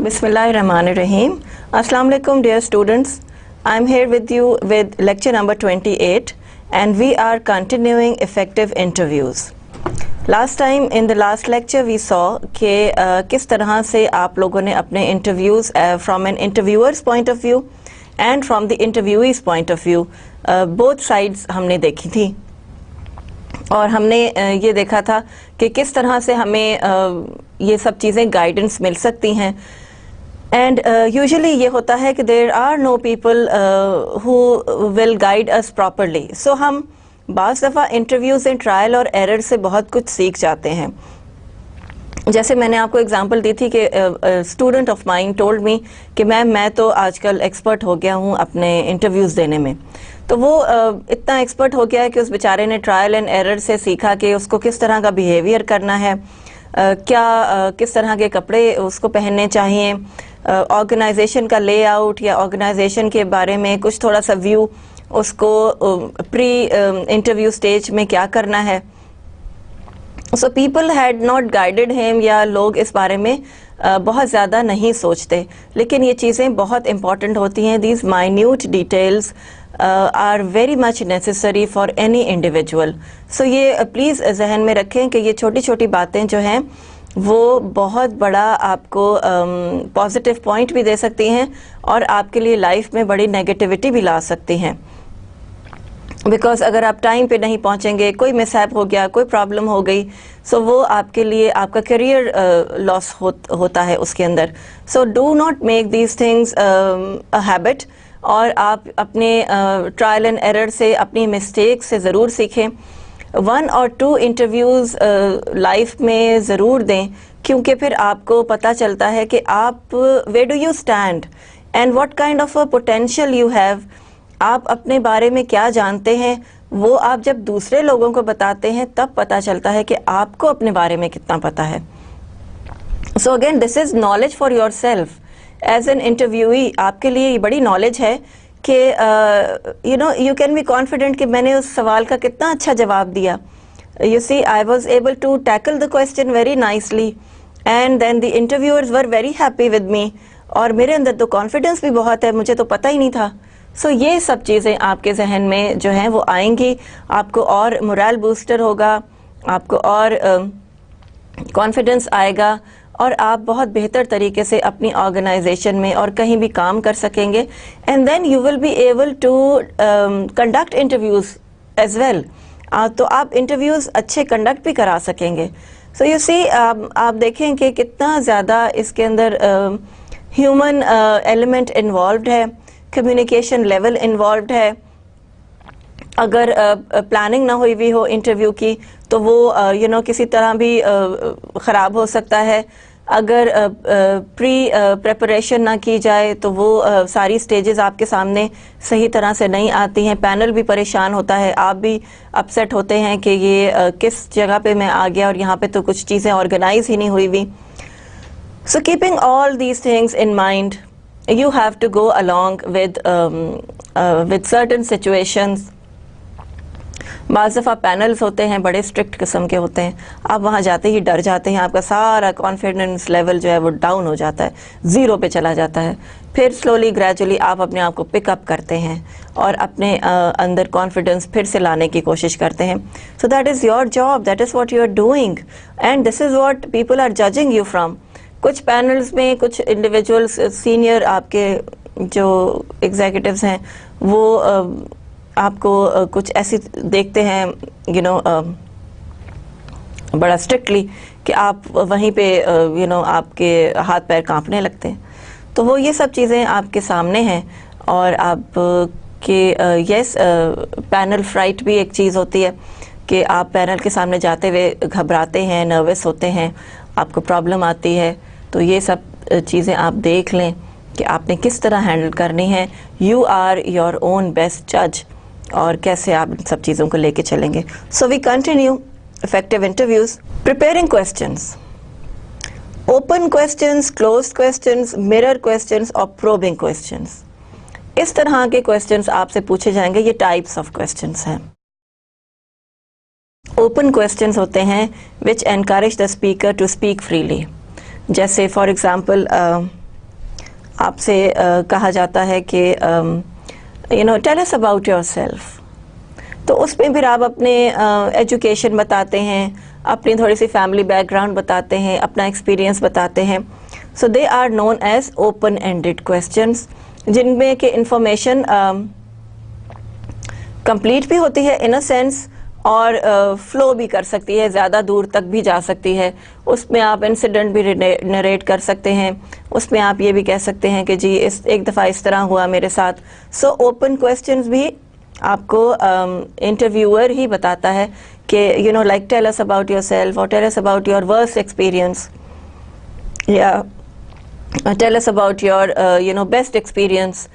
Bismillahirrahmanirrahim. Assalamu alaikum dear students. I am here with you with lecture number 28 and we are continuing effective interviews. Last time in the last lecture we saw कि किस तरह से आप लोगों ने अपने interviews from an interviewer's point of view and from the interviewee's point of view both sides हमने देखी थी और हमने ये देखा था कि किस तरह से हमें ये सब चीज़ें गाइडेंस मिल सकती हैं एंड यूजुअली ये होता है कि there are no people who will guide us properly so हम बाज़ दफ़ा इंटरव्यूज़ एंड ट्रायल और एरर से बहुत कुछ सीख जाते हैं। जैसे मैंने आपको एग्जांपल दी थी कि student of mine told me कि मैं तो आजकल एक्सपर्ट हो गया हूँ अपने इंटरव्यूज़ देने में। तो वो इतना एक्सपर्ट हो गया है कि उस बेचारे ने ट्रायल एंड एरर से सीखा कि उसको किस तरह का बिहेवियर करना है, किस तरह के कपड़े उसको पहनने चाहिए, ऑर्गेनाइजेशन का लेआउट या ऑर्गेनाइजेशन के बारे में कुछ थोड़ा सा व्यू, उसको प्री इंटरव्यू स्टेज में क्या करना है। So people had not guided him या लोग इस बारे में बहुत ज़्यादा नहीं सोचते, लेकिन ये चीज़ें बहुत इंपॉर्टेंट होती हैं। These minute details are very much necessary for any individual. So ये प्लीज़ जहन में रखें कि ये छोटी छोटी बातें जो हैं वो बहुत बड़ा आपको पॉजिटिव पॉइंट भी दे सकती हैं और आपके लिए लाइफ में बड़ी नेगेटिविटी भी ला सकती हैं। बिकॉज अगर आप टाइम पे नहीं पहुंचेंगे, कोई मिसहैप हो गया, कोई प्रॉब्लम हो गई, सो वो आपके लिए आपका करियर लॉस होता है उसके अंदर। So do not make these things a habit और आप अपने ट्रायल एंड एरर से, अपनी मिस्टेक से ज़रूर सीखें। 1 और 2 इंटरव्यूज़ लाइफ में ज़रूर दें, क्योंकि फिर आपको पता चलता है कि आप where do you stand and what kind of a potential you have. आप अपने बारे में क्या जानते हैं वो आप जब दूसरे लोगों को बताते हैं तब पता चलता है कि आपको अपने बारे में कितना पता है। So again this is knowledge for your self as an interviewee. आपके लिए ये बड़ी नॉलेज है कि you know you can be confident कि मैंने उस सवाल का कितना अच्छा जवाब दिया। You see I was able to tackle the question very nicely and then the interviewers were very happy with me और मेरे अंदर तो कॉन्फिडेंस भी बहुत है, मुझे तो पता ही नहीं था। सो ये सब चीज़ें आपके जहन में जो हैं वो आएंगी, आपको और मोरल बूस्टर होगा, आपको और कॉन्फिडेंस आएगा और आप बहुत बेहतर तरीके से अपनी ऑर्गेनाइजेशन में और कहीं भी काम कर सकेंगे। And then you will be able to conduct interviews as well. तो आप इंटरव्यूज़ अच्छे कंडक्ट भी करा सकेंगे। सो यू सी आप देखें कि कितना ज़्यादा इसके अंदर ह्यूमन एलिमेंट इन्वॉल्व्ड है, कम्युनिकेशन लेवल इन्वॉल्व्ड है। अगर प्लानिंग ना हुई भी हो इंटरव्यू की तो वो यू नो किसी तरह भी ख़राब हो सकता है। अगर प्री प्रेपरेशन ना की जाए तो वो सारी स्टेजेस आपके सामने सही तरह से नहीं आती हैं। पैनल भी परेशान होता है, आप भी अपसेट होते हैं कि ये किस जगह पे मैं आ गया और यहाँ पे तो कुछ चीज़ें ऑर्गेनाइज ही नहीं हुई हुई। So keeping all these things in mind you have to go along with certain situations. बाज़ दफ़ा पैनल्स होते हैं बड़े स्ट्रिक्ट किस्म के होते हैं, आप वहाँ जाते ही डर जाते हैं, आपका सारा कॉन्फिडेंस लेवल जो है वो डाउन हो जाता है, ज़ीरो पे चला जाता है। फिर स्लोली ग्रेजुअली आप अपने आप को पिकअप करते हैं और अपने अंदर कॉन्फिडेंस फिर से लाने की कोशिश करते हैं। So that is your job, that is what you are doing and this is what people are judging you from. कुछ पैनल्स में कुछ इंडिविजुअल्स सीनियर आपके जो एग्जीक्यूटिव्स हैं वो आपको कुछ ऐसी देखते हैं यू नो बड़ा स्ट्रिक्टली कि आप वहीं पे यू नो आपके हाथ पैर कांपने लगते हैं। तो वो ये सब चीज़ें आपके सामने हैं और आप के यस पैनल फ्राइट भी एक चीज़ होती है कि आप पैनल के सामने जाते हुए घबराते हैं, नर्वस होते हैं, आपको प्रॉब्लम आती है। तो ये सब चीज़ें आप देख लें कि आपने किस तरह हैंडल करनी है। You are your own best जज और कैसे आप इन सब चीज़ों को लेके चलेंगे। So we continue effective interviews. Preparing questions, open questions, closed questions, mirror questions और प्रोबिंग क्वेश्चंस। इस तरह के क्वेश्चंस आपसे पूछे जाएंगे। ये टाइप्स ऑफ क्वेश्चंस हैं। ओपन क्वेश्चंस होते हैं which encourage the speaker to speak freely. जैसे फॉर एग्जांपल आपसे कहा जाता है कि you know tell us about yourself, तो उसमें फिर आप अपने एजुकेशन बताते हैं, अपनी थोड़ी सी फैमिली बैकग्राउंड बताते हैं, अपना एक्सपीरियंस बताते हैं. So they are known as open ended questions, जिनमें कि इंफॉर्मेशन कंप्लीट भी होती है इन अ सेंस और फ्लो भी कर सकती है, ज़्यादा दूर तक भी जा सकती है. उसमें आप इंसिडेंट भी नरेट कर सकते हैं, उसमें आप ये भी कह सकते हैं कि जी एक दफ़ा इस तरह हुआ मेरे साथ. सो ओपन क्वेश्चंस भी आपको इंटरव्यूअर ही बताता है कि you know like tell us about yourself और tell us about your worst experience, या tell us about your you know best experience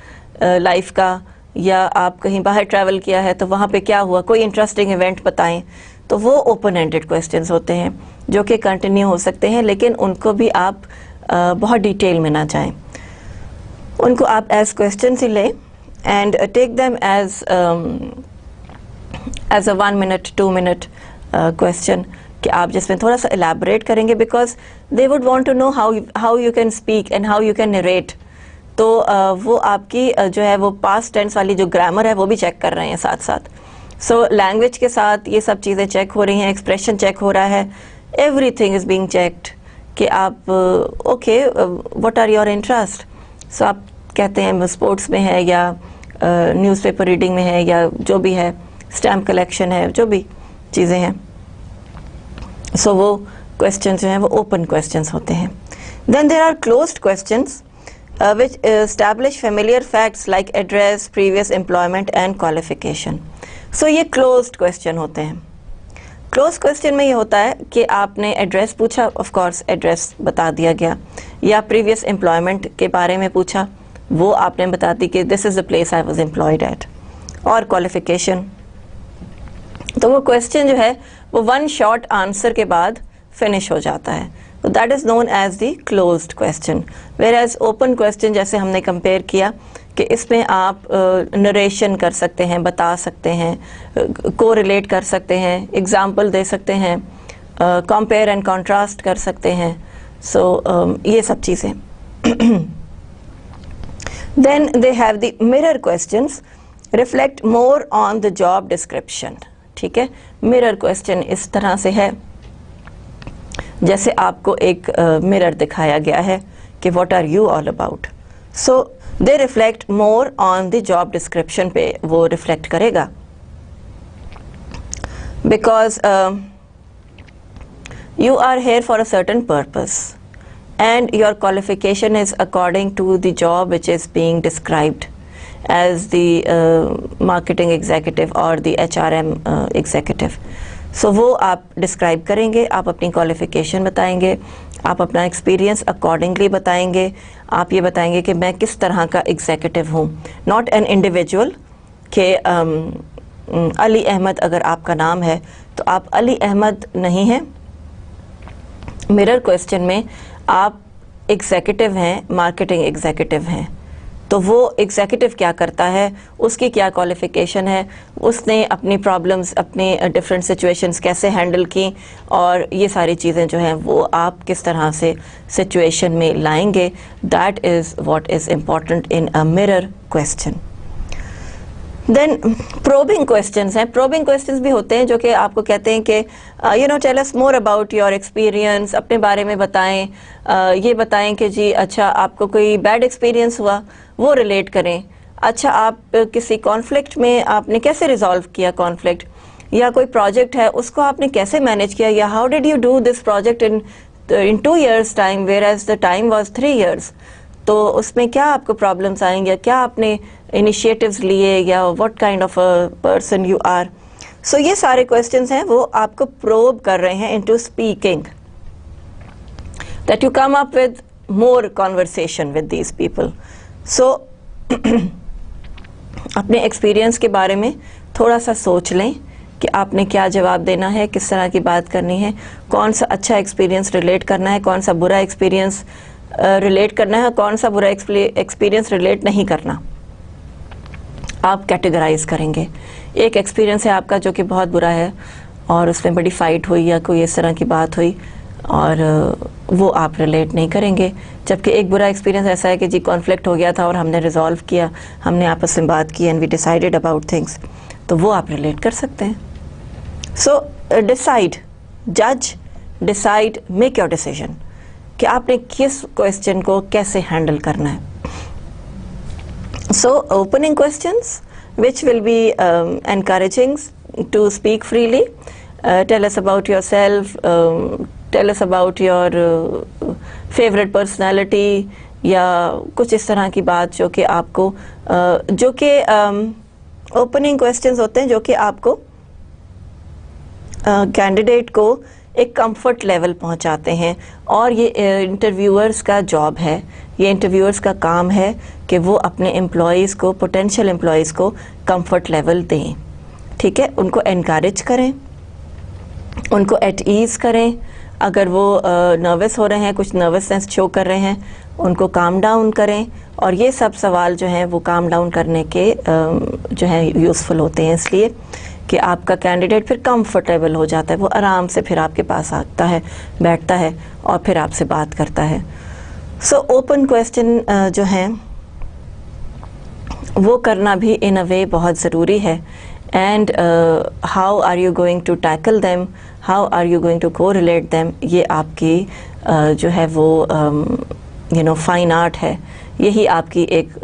life का, या आप कहीं बाहर ट्रैवल किया है तो वहाँ पे क्या हुआ, कोई इंटरेस्टिंग इवेंट बताएं. तो वो ओपन एंडेड क्वेश्चंस होते हैं जो कि कंटिन्यू हो सकते हैं, लेकिन उनको भी आप बहुत डिटेल में ना जाएं. उनको आप एज क्वेश्चन ही लें and take them as a 1 minute 2 minute question, कि आप जिसमें थोड़ा सा एलैबोरेट करेंगे, because they would want to know how you can speak and how you can narrate. तो वो आपकी जो है वो पास्ट टेंस वाली जो ग्रामर है वो भी चेक कर रहे हैं साथ साथ. सो लैंग्वेज के साथ ये सब चीज़ें चेक हो रही हैं, एक्सप्रेशन चेक हो रहा है, एवरीथिंग इज़ बीइंग चेक्ड. कि आप okay what are your interest. So आप कहते हैं स्पोर्ट्स में है, या न्यूज़पेपर रीडिंग में है, या जो भी है, स्टैम्प कलेक्शन है, जो भी चीज़ें हैं. सो वो क्वेश्चन जो हैं वो ओपन क्वेश्चंस होते हैं. Then there are closed questions which establish familiar facts like address, previous employment and qualification. So ये closed question होते हैं. Closed question में ये होता है कि आपने एड्रेस पूछा, of course एड्रेस बता दिया गया, या previous employment के बारे में पूछा, वो आपने बता दी कि this is the place I was employed at, और qualification. तो वो question जो है वो one short answer के बाद finish हो जाता है. So that is known as the closed question. Whereas open question जैसे हमने compare किया कि इसमें आप नरेशन कर सकते हैं, बता सकते हैं, कोरिलेट कर सकते हैं, एग्जाम्पल दे सकते हैं, कंपेयर एंड कंट्रास्ट कर सकते हैं. सो ये सब चीज़ें. Then they have the mirror questions, reflect more on the job description. ठीक है, मिरर क्वेश्चन इस तरह से है जैसे आपको एक मिरर दिखाया गया है कि what are you all about. So they reflect more on the job description पे वो रिफ्लेक्ट करेगा, because you are here for a certain purpose and your qualification is according to the job which is being described as the marketing executive or the HRM executive. So वो आप describe करेंगे, आप अपनी qualification बताएंगे, आप अपना experience accordingly बताएंगे, आप ये बताएंगे कि मैं किस तरह का एग्जीक्यूटिव हूँ, नॉट एन इंडिविजुअल. कि अली अहमद अगर आपका नाम है तो आप अली अहमद नहीं हैं. मिरर क्वेश्चन में आप एग्जीक्यूटिव हैं, मार्केटिंग एग्जीक्यूटिव हैं, तो वो एग्जीक्यूटिव क्या करता है, उसकी क्या क्वालिफिकेशन है, उसने अपनी प्रॉब्लम्स, अपनी डिफरेंट सिचुएशंस कैसे हैंडल की, और ये सारी चीज़ें जो हैं वो आप किस तरह से सिचुएशन में लाएंगे. That is what is important in a mirror question. Then probing questions हैं. प्रोबिंग क्वेश्चंस भी होते हैं जो कि आपको कहते हैं कि you know tell us more about your experience, अपने बारे में बताएं, ये बताएं कि जी अच्छा आपको कोई बैड एक्सपीरियंस हुआ वो रिलेट करें. अच्छा आप किसी कॉन्फ्लिक्ट में आपने कैसे रिजॉल्व किया कॉन्फ्लिक्ट, या कोई प्रोजेक्ट है उसको आपने कैसे मैनेज किया, या how did you do this project in 2 years time whereas the time was 3 years. तो उसमें क्या आपको प्रॉब्लम्स आएंगे, क्या आपने इनिशिएटिव्स लिए, या what kind of a person you are. So ये सारे क्वेश्चंस हैं वो आपको प्रोब कर रहे हैं into speaking, that you come up with more conversation with these people. So अपने एक्सपीरियंस के बारे में थोड़ा सा सोच लें कि आपने क्या जवाब देना है, किस तरह की बात करनी है, कौन सा अच्छा एक्सपीरियंस रिलेट करना है, कौन सा बुरा एक्सपीरियंस रिलेट करना है, कौन सा बुरा एक्सपीरियंस रिलेट नहीं करना. आप कैटेगराइज करेंगे. एक एक्सपीरियंस है आपका जो कि बहुत बुरा है और उसमें बड़ी फाइट हुई या कोई इस तरह की बात हुई और वो आप रिलेट नहीं करेंगे। जबकि एक बुरा एक्सपीरियंस ऐसा है कि जी कॉन्फ्लिक्ट हो गया था और हमने रिजॉल्व किया, हमने आपस में बात की and we decided about things, तो वो आप रिलेट कर सकते हैं। सो डिसाइड, जज, डिसाइड, मेक योर डिसीजन कि आपने किस क्वेश्चन को कैसे हैंडल करना है। So opening questions which will be encouraging to speak freely. Tell us about yourself, tell us about your favorite personality, या कुछ इस तरह की बात जो कि आपको जो कि ओपनिंग क्वेश्चंस होते हैं जो कि आपको कैंडिडेट को एक कंफर्ट लेवल पहुंचाते हैं। और ये इंटरव्यूअर्स का जॉब है, ये इंटरव्यूअर्स का काम है कि वो अपने एम्प्लॉयज़ को, पोटेंशियल एम्प्लॉयज़ को कंफर्ट लेवल दें। ठीक है, उनको एनकरेज करें, उनको एट ईज़ करें। अगर वो नर्वस हो रहे हैं, कुछ नर्वसनेस शो कर रहे हैं, उनको काम डाउन करें। और ये सब सवाल जो हैं वो काम डाउन करने के जो है यूज़फुल होते हैं, इसलिए कि आपका कैंडिडेट फिर कंफर्टेबल हो जाता है, वो आराम से फिर आपके पास आता है, बैठता है और फिर आपसे बात करता है। सो ओपन क्वेश्चन जो हैं वो करना भी इन अ वे बहुत ज़रूरी है। And how are you going to tackle them, how are you going to correlate them, ये आपकी जो है वो यू नो फाइन आर्ट है। यही आपकी एक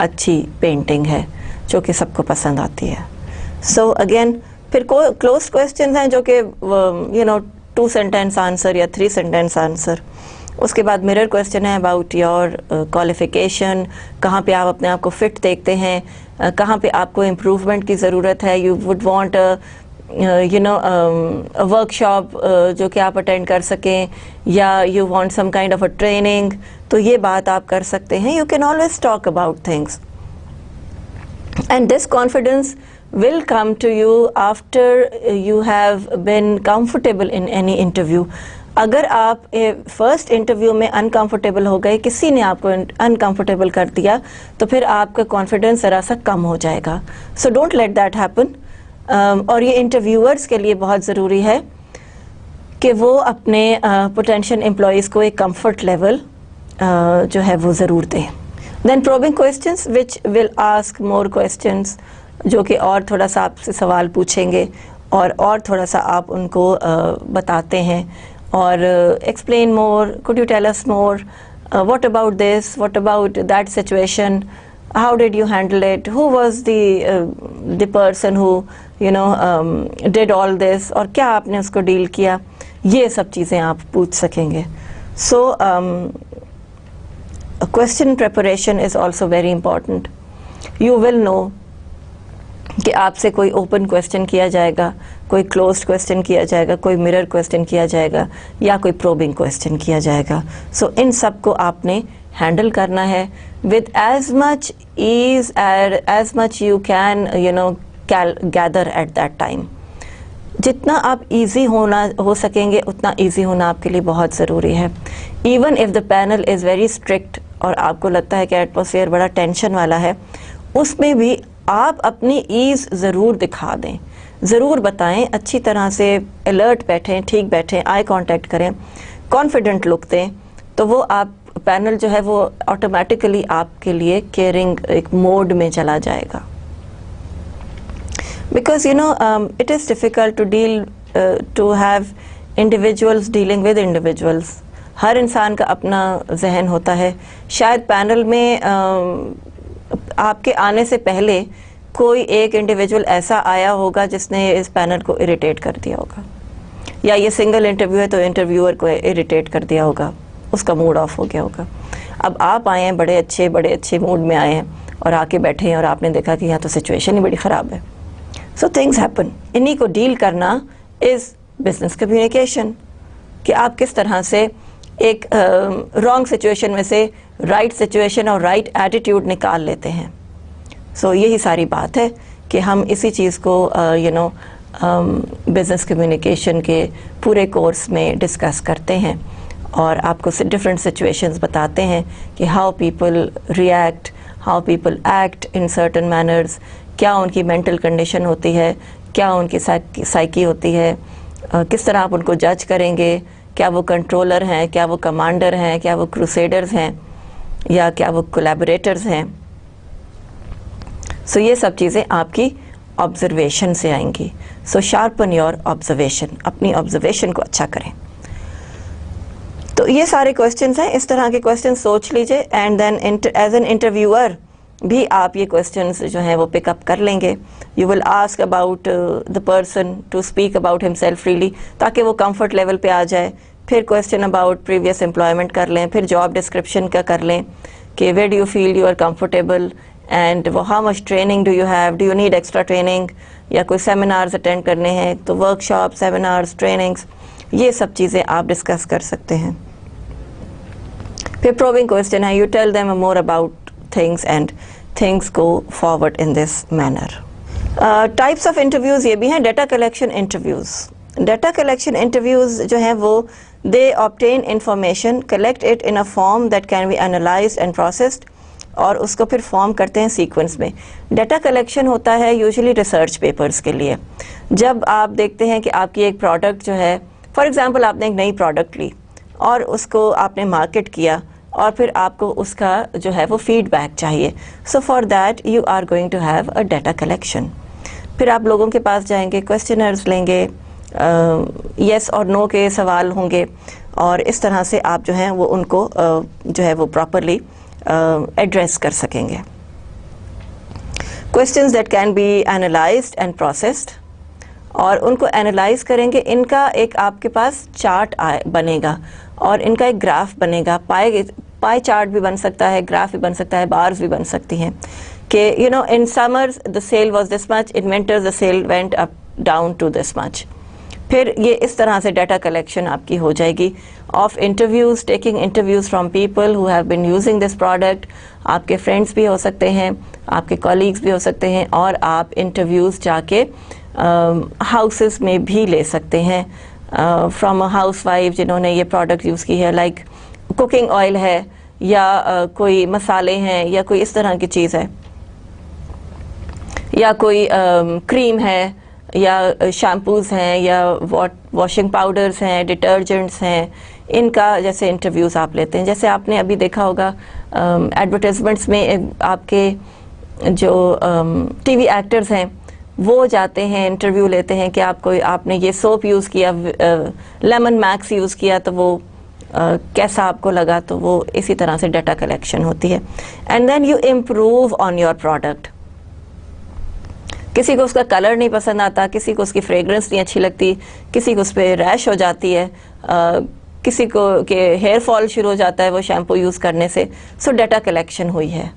अच्छी पेंटिंग है जो कि सबको पसंद आती है। सो अगेन फिर क्लोज क्वेश्चन हैं जो कि यू नो 2 सेंटेंस आंसर या 3 सेंटेंस आंसर। उसके बाद मिरर क्वेश्चन है अबाउट योर क्वालिफिकेशन, कहाँ पे आप अपने आप को फिट देखते हैं, कहाँ पे आपको इम्प्रूवमेंट की ज़रूरत है। You would want you know workshop जो कि आप अटेंड कर सकें, या you want some kind of a training, तो ये बात आप कर सकते हैं। You can always talk about things and this confidence will come to you after you have been comfortable in any interview. अगर आप फर्स्ट इंटरव्यू में अनकंफर्टेबल हो गए, किसी ने आपको अनकंफर्टेबल कर दिया, तो फिर आपका कॉन्फिडेंस ज़रा सा कम हो जाएगा। So don't let that happen. और ये इंटरव्यूअर्स के लिए बहुत ज़रूरी है कि वो अपने पोटेंशियल एम्प्लॉयज़ को एक कंफर्ट लेवल जो है वो ज़रूर दें। Then probing questions which will ask more questions, जो कि और थोड़ा सा आपसे सवाल पूछेंगे और थोड़ा सा आप उनको बताते हैं। और explain more, could you tell us more, what about this, what about that situation, how did you handle it, who was the person who you know did all this, और क्या आपने उसको डील किया, ये सब चीज़ें आप पूछ सकेंगे। So question preparation is also very important. You will know कि आपसे कोई ओपन क्वेश्चन किया जाएगा, कोई क्लोज्ड क्वेश्चन किया जाएगा, कोई मिरर क्वेश्चन किया जाएगा, या कोई प्रोबिंग क्वेश्चन किया जाएगा। सो इन सब को आपने हैंडल करना है with as much ease as much you can you know gather at that time. जितना आप इजी हो सकेंगे उतना इजी होना आपके लिए बहुत ज़रूरी है। Even if the panel is very strict और आपको लगता है कि एटमॉस्फेयर बड़ा टेंशन वाला है, उसमें भी आप अपनी ईज़ ज़रूर दिखा दें, ज़रूर बताएं, अच्छी तरह से अलर्ट बैठें, ठीक बैठें, आई कांटेक्ट करें, कॉन्फिडेंट लुक दें, तो वो आप पैनल जो है वो ऑटोमेटिकली आपके लिए केयरिंग एक मोड में चला जाएगा। Because you know it is difficult to deal to have individuals dealing with individuals. हर इंसान का अपना जहन होता है। शायद पैनल में आपके आने से पहले कोई एक इंडिविजुअल ऐसा आया होगा जिसने इस पैनल को इरिटेट कर दिया होगा, या ये सिंगल इंटरव्यू है तो इंटरव्यूअर को इरिटेट कर दिया होगा, उसका मूड ऑफ हो गया होगा। अब आप आए हैं बड़े अच्छे मूड में आए हैं और आके बैठे हैं और आपने देखा कि यहाँ तो सिचुएशन ही बड़ी ख़राब है। So things happen. इन्हीं को डील करना इज़ बिजनेस कम्युनिकेशन, कि आप किस तरह से एक रॉन्ग सिचुएशन में से राइट सिचुएशन और राइट एटीट्यूड निकाल लेते हैं। सो यही सारी बात है कि हम इसी चीज़ को यू नो बिज़नेस कम्युनिकेशन के पूरे कोर्स में डिस्कस करते हैं और आपको डिफरेंट सिचुएशंस बताते हैं कि how people react, how people act in certain manners, क्या उनकी मेंटल कंडीशन होती है, क्या उनकी साइकी होती है, किस तरह आप उनको जज करेंगे, क्या वो कंट्रोलर हैं, क्या वो कमांडर हैं, क्या वो क्रूसेडर्स हैं, या क्या वो कोलैबोरेटर्स हैं। सो ये सब चीज़ें आपकी ऑब्जर्वेशन से आएंगी। सो शार्पन योर ऑब्जर्वेशन, अपनी ऑब्जर्वेशन को अच्छा करें। तो ये सारे क्वेश्चंस हैं, इस तरह के क्वेश्चन सोच लीजिए and then as an interviewer भी आप ये क्वेश्चंस जो हैं वो पिकअप कर लेंगे। You will ask about the person to speak about himself freely, ताकि वो कंफर्ट लेवल पे आ जाए। फिर क्वेश्चन अबाउट प्रीवियस एम्प्लॉयमेंट कर लें, फिर जॉब डिस्क्रिप्शन का कर लें कि where do you feel you are comfortable and वो how much training do you have, do you need extra training, या कोई सेमिनार्स अटेंड करने हैं तो वर्कशॉप, सेमिनार्स, ट्रेनिंग्स, ये सब चीज़ें आप डिस्कस कर सकते हैं। फिर प्रोबिंग क्वेश्चन है, you tell them more about things and things go forward in this manner. Types of interviews ये भी हैं, data collection interviews. Data collection interviews जो हैं वो they obtain information, collect it in a form that can be analysed and processed, और उसको फिर form करते हैं सीक्वेंस में। डेटा कलेक्शन होता है यूजुअली रिसर्च पेपर्स के लिए। जब आप देखते हैं कि आपकी एक प्रोडक्ट जो है, फॉर एग्जांपल आपने एक नई प्रोडक्ट ली और उसको आपने मार्केट किया और फिर आपको उसका जो है वो फीडबैक चाहिए। So for that you are going to have a data collection. फिर आप लोगों के पास जाएंगे, क्वेश्चनर्स लेंगे, येस और नो के सवाल होंगे, और इस तरह से आप जो हैं वो उनको जो है वो प्रॉपरली एड्रेस कर सकेंगे। Questions that can be analysed and processed, और उनको एनालाइज करेंगे। इनका एक आपके पास चार्ट बनेगा और इनका एक ग्राफ बनेगा। पाई चार्ट भी बन सकता है, ग्राफ भी बन सकता है, बार्स भी बन सकती हैं कि you know in summers the sale was this much, in winters the sale went up down to this much. फिर ये इस तरह से डाटा कलेक्शन आपकी हो जाएगी of interviews, taking interviews from people who have been using this product. आपके friends भी हो सकते हैं, आपके कॉलीग्स भी हो सकते हैं, और आप इंटरव्यूज़ जाके हाउसेस में भी ले सकते हैं फ्रॉम अ हाउस वाइफ जिन्होंने ये प्रोडक्ट यूज़ की है, लाइक कुकिंग ऑयल है या कोई मसाले हैं या कोई इस तरह की चीज़ है, या कोई क्रीम है या शैम्पूज़ हैं या वॉशिंग पाउडर्स हैं, डिटर्जेंट्स हैं, इनका जैसे इंटरव्यूज़ आप लेते हैं। जैसे आपने अभी देखा होगा एडवर्टाइजमेंट्स में आपके जो टीवी एक्टर्स हैं वो जाते हैं, इंटरव्यू लेते हैं कि आपने ये सोप यूज़ किया, लेमन मैक्स यूज़ किया, तो वो कैसा आपको लगा। तो वो इसी तरह से डाटा कलेक्शन होती है। And then you improve on your product. किसी को उसका कलर नहीं पसंद आता, किसी को उसकी फ्रेगरेंस नहीं अच्छी लगती, किसी को उस पर रैश हो जाती है, किसी को के हेयर फॉल शुरू हो जाता है वो शैम्पू यूज़ करने से। सो डाटा कलेक्शन हुई है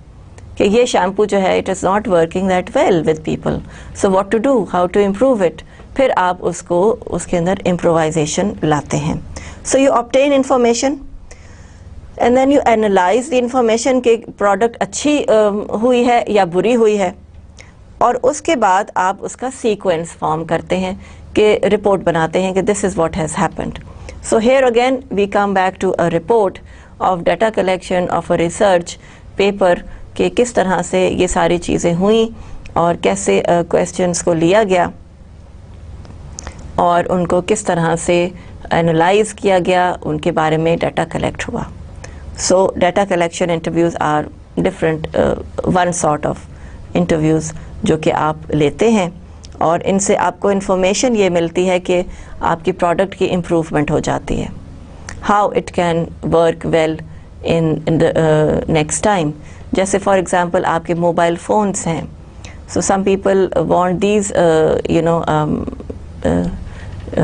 कि ये शैम्पू जो है it is not working that well with people, so what to do, how to improve it. फिर आप उसको उसके अंदर इम्प्रोवाइजेशन लाते हैं। So you obtain information and then you analyse the information कि प्रोडक्ट अच्छी हुई है या बुरी हुई है, और उसके बाद आप उसका सीक्वेंस फॉर्म करते हैं कि रिपोर्ट बनाते हैं कि this is what has happened. So here again we come back to a report of data collection of a research paper कि किस तरह से ये सारी चीज़ें हुई और कैसे क्वेश्चंस को लिया गया और उनको किस तरह से एनालाइज किया गया, उनके बारे में डाटा कलेक्ट हुआ। So data collection interviews are different one sort of interviews जो कि आप लेते हैं, और इनसे आपको इन्फॉर्मेशन ये मिलती है कि आपकी प्रोडक्ट की इम्प्रूवमेंट हो जाती है, how it can work well in the next time. जैसे फॉर एग्ज़ाम्पल आपके मोबाइल फ़ोन्स हैं, so some people want these you know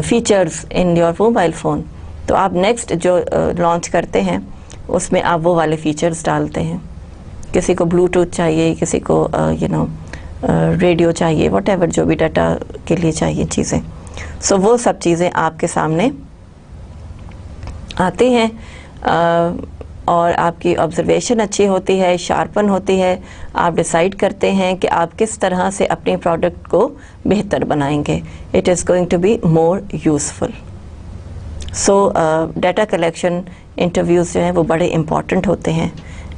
features in your mobile phone, तो आप नेक्स्ट जो लॉन्च करते हैं उसमें आप वो वाले फ़ीचर्स डालते हैं। किसी को ब्लूटूथ चाहिए, किसी को यू नो रेडियो चाहिए, व्हाटएवर जो भी डाटा के लिए चाहिए चीज़ें, सो वो सब चीज़ें आपके सामने आती हैं और आपकी ऑब्जर्वेशन अच्छी होती है, शार्पन होती है। आप डिसाइड करते हैं कि आप किस तरह से अपने प्रोडक्ट को बेहतर बनाएंगे। It is going to be more useful. So data collection interviews जो हैं वो बड़े इम्पॉर्टेंट होते हैं,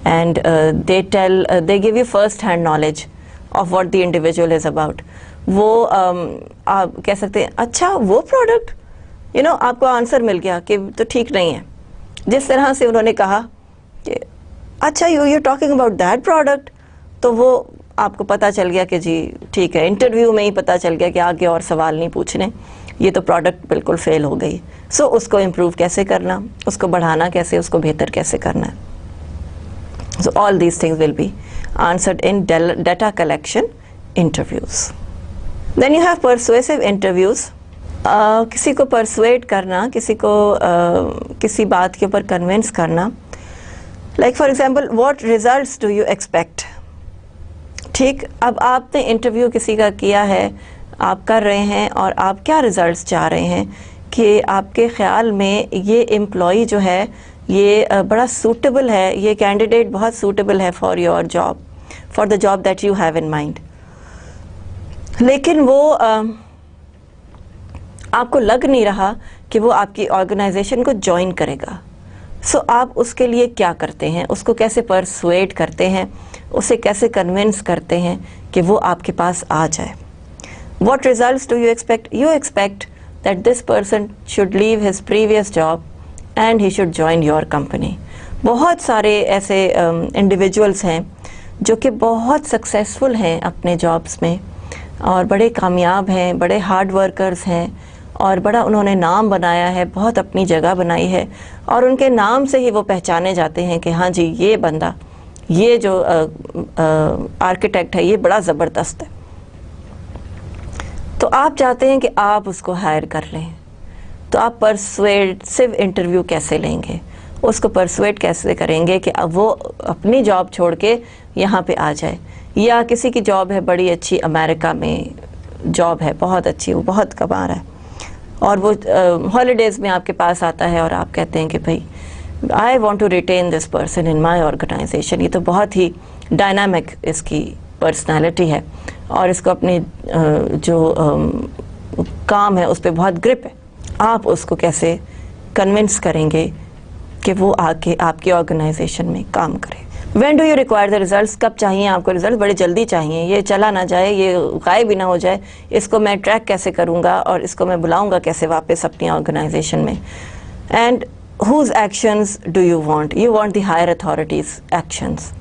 and they give you first hand knowledge of what the individual is about. वो आप कह सकते हैं अच्छा वो प्रोडक्ट आपको आंसर मिल गया कि तो ठीक नहीं है। जिस तरह से उन्होंने कहा कि अच्छा you talking about that product, तो वो आपको पता चल गया कि जी ठीक है, इंटरव्यू में ही पता चल गया कि आगे और सवाल नहीं पूछने, ये तो प्रोडक्ट बिल्कुल फेल हो गई। सो उसको इम्प्रूव कैसे करना, उसको बढ़ाना कैसे, उसको बेहतर कैसे करना है। So all these things will be answered in data collection interviews. Then you have persuasive interviews. किसी को परसुएट करना, किसी को किसी बात के ऊपर कन्विंस करना। Like for example, what results do you expect. ठीक, अब आपने इंटरव्यू किसी का किया है, आप कर रहे हैं, और आप क्या रिजल्ट्स चाह रहे हैं कि आपके ख्याल में ये एम्प्लॉई जो है ये बड़ा सूटेबल है, ये कैंडिडेट बहुत सूटेबल है for your job, for the job that you have in mind. लेकिन वो आपको लग नहीं रहा कि वो आपकी ऑर्गेनाइजेशन को ज्वाइन करेगा। सो आप उसके लिए क्या करते हैं, उसको कैसे परसुएट करते हैं, उसे कैसे कन्विंस करते हैं कि वो आपके पास आ जाए। What results do you expect? You expect that this person should leave his previous job and he should join your company. बहुत सारे ऐसे इंडिविजुअल्स हैं जो कि बहुत सक्सेसफुल हैं अपने जॉब्स में और बड़े कामयाब हैं, बड़े हार्ड वर्कर्स हैं और बड़ा उन्होंने नाम बनाया है, बहुत अपनी जगह बनाई है, और उनके नाम से ही वो पहचाने जाते हैं कि हाँ जी ये बंदा, ये जो आर्किटेक्ट है, ये बड़ा ज़बरदस्त है। तो आप चाहते हैं कि आप उसको हायर कर लें, तो आप परसुएसिव इंटरव्यू कैसे लेंगे, उसको परसुएट कैसे करेंगे कि अब वो अपनी जॉब छोड़ के यहाँ पे आ जाए। या किसी की जॉब है बड़ी अच्छी, अमेरिका में जॉब है बहुत अच्छी, वो बहुत कमा रहा है, और वो हॉलीडेज़ में आपके पास आता है और आप कहते हैं कि भाई I want to retain this person in my organisation. ये तो बहुत ही डायनामिक इसकी पर्सनैलिटी है और इसको अपनी जो काम है उस पर बहुत ग्रिप है। आप उसको कैसे कन्विंस करेंगे कि वो आके आपकी ऑर्गेनाइजेशन में काम करे। When do you require the results, कब चाहिए आपको रिजल्ट? बड़े जल्दी चाहिए, ये चला ना जाए, ये गायब भी ना हो जाए, इसको मैं ट्रैक कैसे करूँगा और इसको मैं बुलाऊँगा कैसे वापस अपनी ऑर्गेनाइजेशन में। And whose actions do you want? You want the higher authorities actions,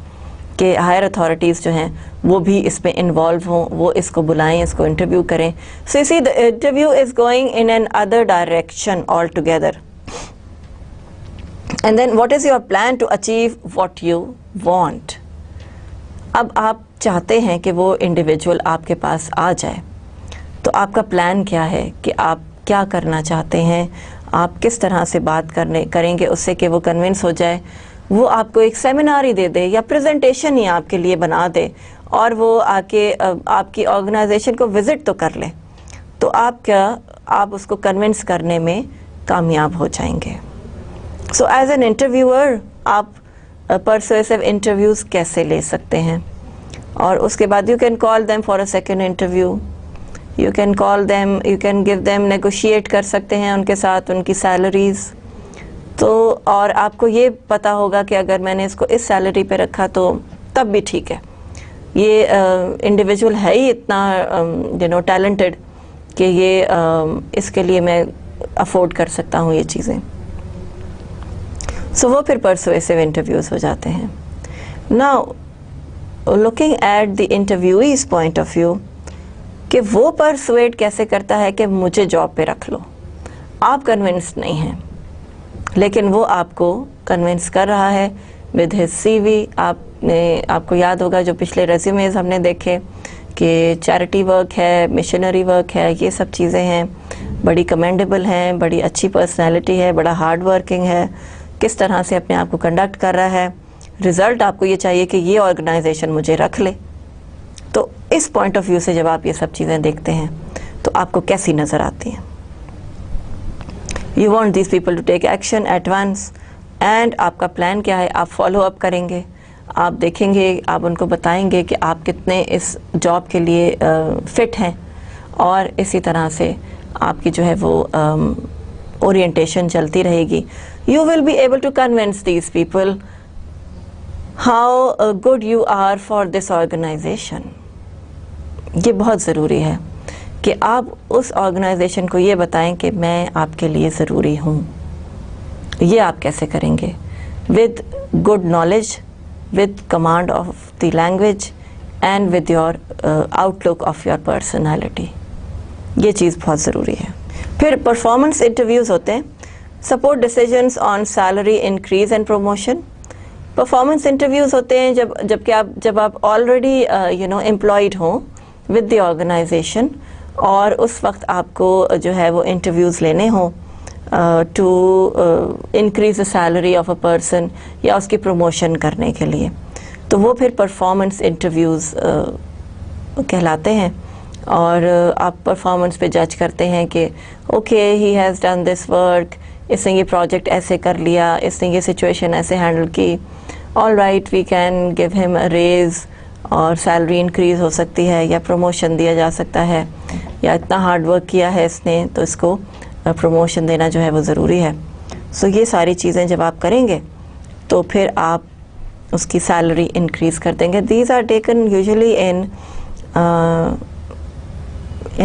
कि हायर अथॉरिटीज़ जो हैं वो भी इसमें इन्वॉल्व हों, वो इसको बुलाएं, इसको इंटरव्यू करें। So you see the interview is going in another direction altogether. And then what is your plan to achieve what you want. अब आप चाहते हैं कि वो इंडिविजुअल आपके पास आ जाए, तो आपका प्लान क्या है कि आप क्या करना चाहते हैं, आप किस तरह से बात करेंगे उससे कि वो कन्विंस हो जाए, वो आपको एक सेमिनार ही दे दे या प्रेजेंटेशन ही आपके लिए बना दे और वो आके आपकी ऑर्गेनाइजेशन को विज़िट तो कर ले, तो आप उसको कन्विंस करने में कामयाब हो जाएंगे। सो एज एन इंटरव्यूअर आप परसुएसिव इंटरव्यूज़ कैसे ले सकते हैं, और उसके बाद you can call them for a second interview, you can call them, you can give them, negotiate कर सकते हैं उनके साथ उनकी सैलरीज़। तो और आपको ये पता होगा कि अगर मैंने इसको इस सैलरी पे रखा तो तब भी ठीक है, ये इंडिविजुअल है ही इतना टैलेंटेड कि ये इसके लिए मैं अफोर्ड कर सकता हूँ ये चीज़ें। सो वो फिर परसुएसिव इंटरव्यूज़ हो जाते हैं। Now looking at the interviewee's point of view, कि वो परसुएट कैसे करता है कि मुझे जॉब पे रख लो। आप कन्विंस नहीं हैं, लेकिन वो आपको कन्विंस कर रहा है विद हिज CV। आपको याद होगा जो पिछले रेज्यूमेज हमने देखे कि चैरिटी वर्क है, मिशनरी वर्क है, ये सब चीज़ें हैं, बड़ी कमेंडेबल हैं, बड़ी अच्छी पर्सनैलिटी है, बड़ा हार्ड वर्किंग है, किस तरह से अपने आप को कंडक्ट कर रहा है। रिज़ल्ट आपको ये चाहिए कि ये ऑर्गेनाइजेशन मुझे रख ले। तो इस पॉइंट ऑफ व्यू से जब आप ये सब चीज़ें देखते हैं तो आपको कैसी नज़र आती हैं? You want these people to take action at once, and आपका प्लान क्या है? आप फॉलो अप करेंगे, आप देखेंगे, आप उनको बताएंगे कि आप कितने इस जॉब के लिए फिट हैं, और इसी तरह से आपकी जो है वो ओरिएंटेशन चलती रहेगी। You will be able to convince these people how good you are for this organization। ये बहुत ज़रूरी है कि आप उस ऑर्गेनाइजेशन को ये बताएं कि मैं आपके लिए ज़रूरी हूँ। ये आप कैसे करेंगे? With good knowledge, with command of the language and with your outlook of your personality. ये चीज़ बहुत ज़रूरी है। फिर परफॉर्मेंस इंटरव्यूज़ होते हैं। Support decisions on salary increase and promotion. Performance interviews होते हैं जब आप ऑलरेडी एम्प्लॉयड हों विद द ऑर्गेनाइजेशन, और उस वक्त आपको जो है वो इंटरव्यूज़ लेने हों to increase the salary of a person या उसकी प्रमोशन करने के लिए, तो वो फिर परफॉर्मेंस इंटरव्यूज़ कहलाते हैं। और आप परफॉर्मेंस पे जज करते हैं कि okay he has done this work, इसने ये प्रोजेक्ट ऐसे कर लिया, इसने ये सिचुएशन ऐसे हैंडल की, all right we can give him a raise, और सैलरी इंक्रीज़ हो सकती है या प्रमोशन दिया जा सकता है, या इतना हार्ड वर्क किया है इसने तो इसको प्रमोशन देना जो है वो ज़रूरी है। सो ये सारी चीज़ें जब आप करेंगे तो फिर आप उसकी सैलरी इंक्रीज़ कर देंगे। These are taken usually in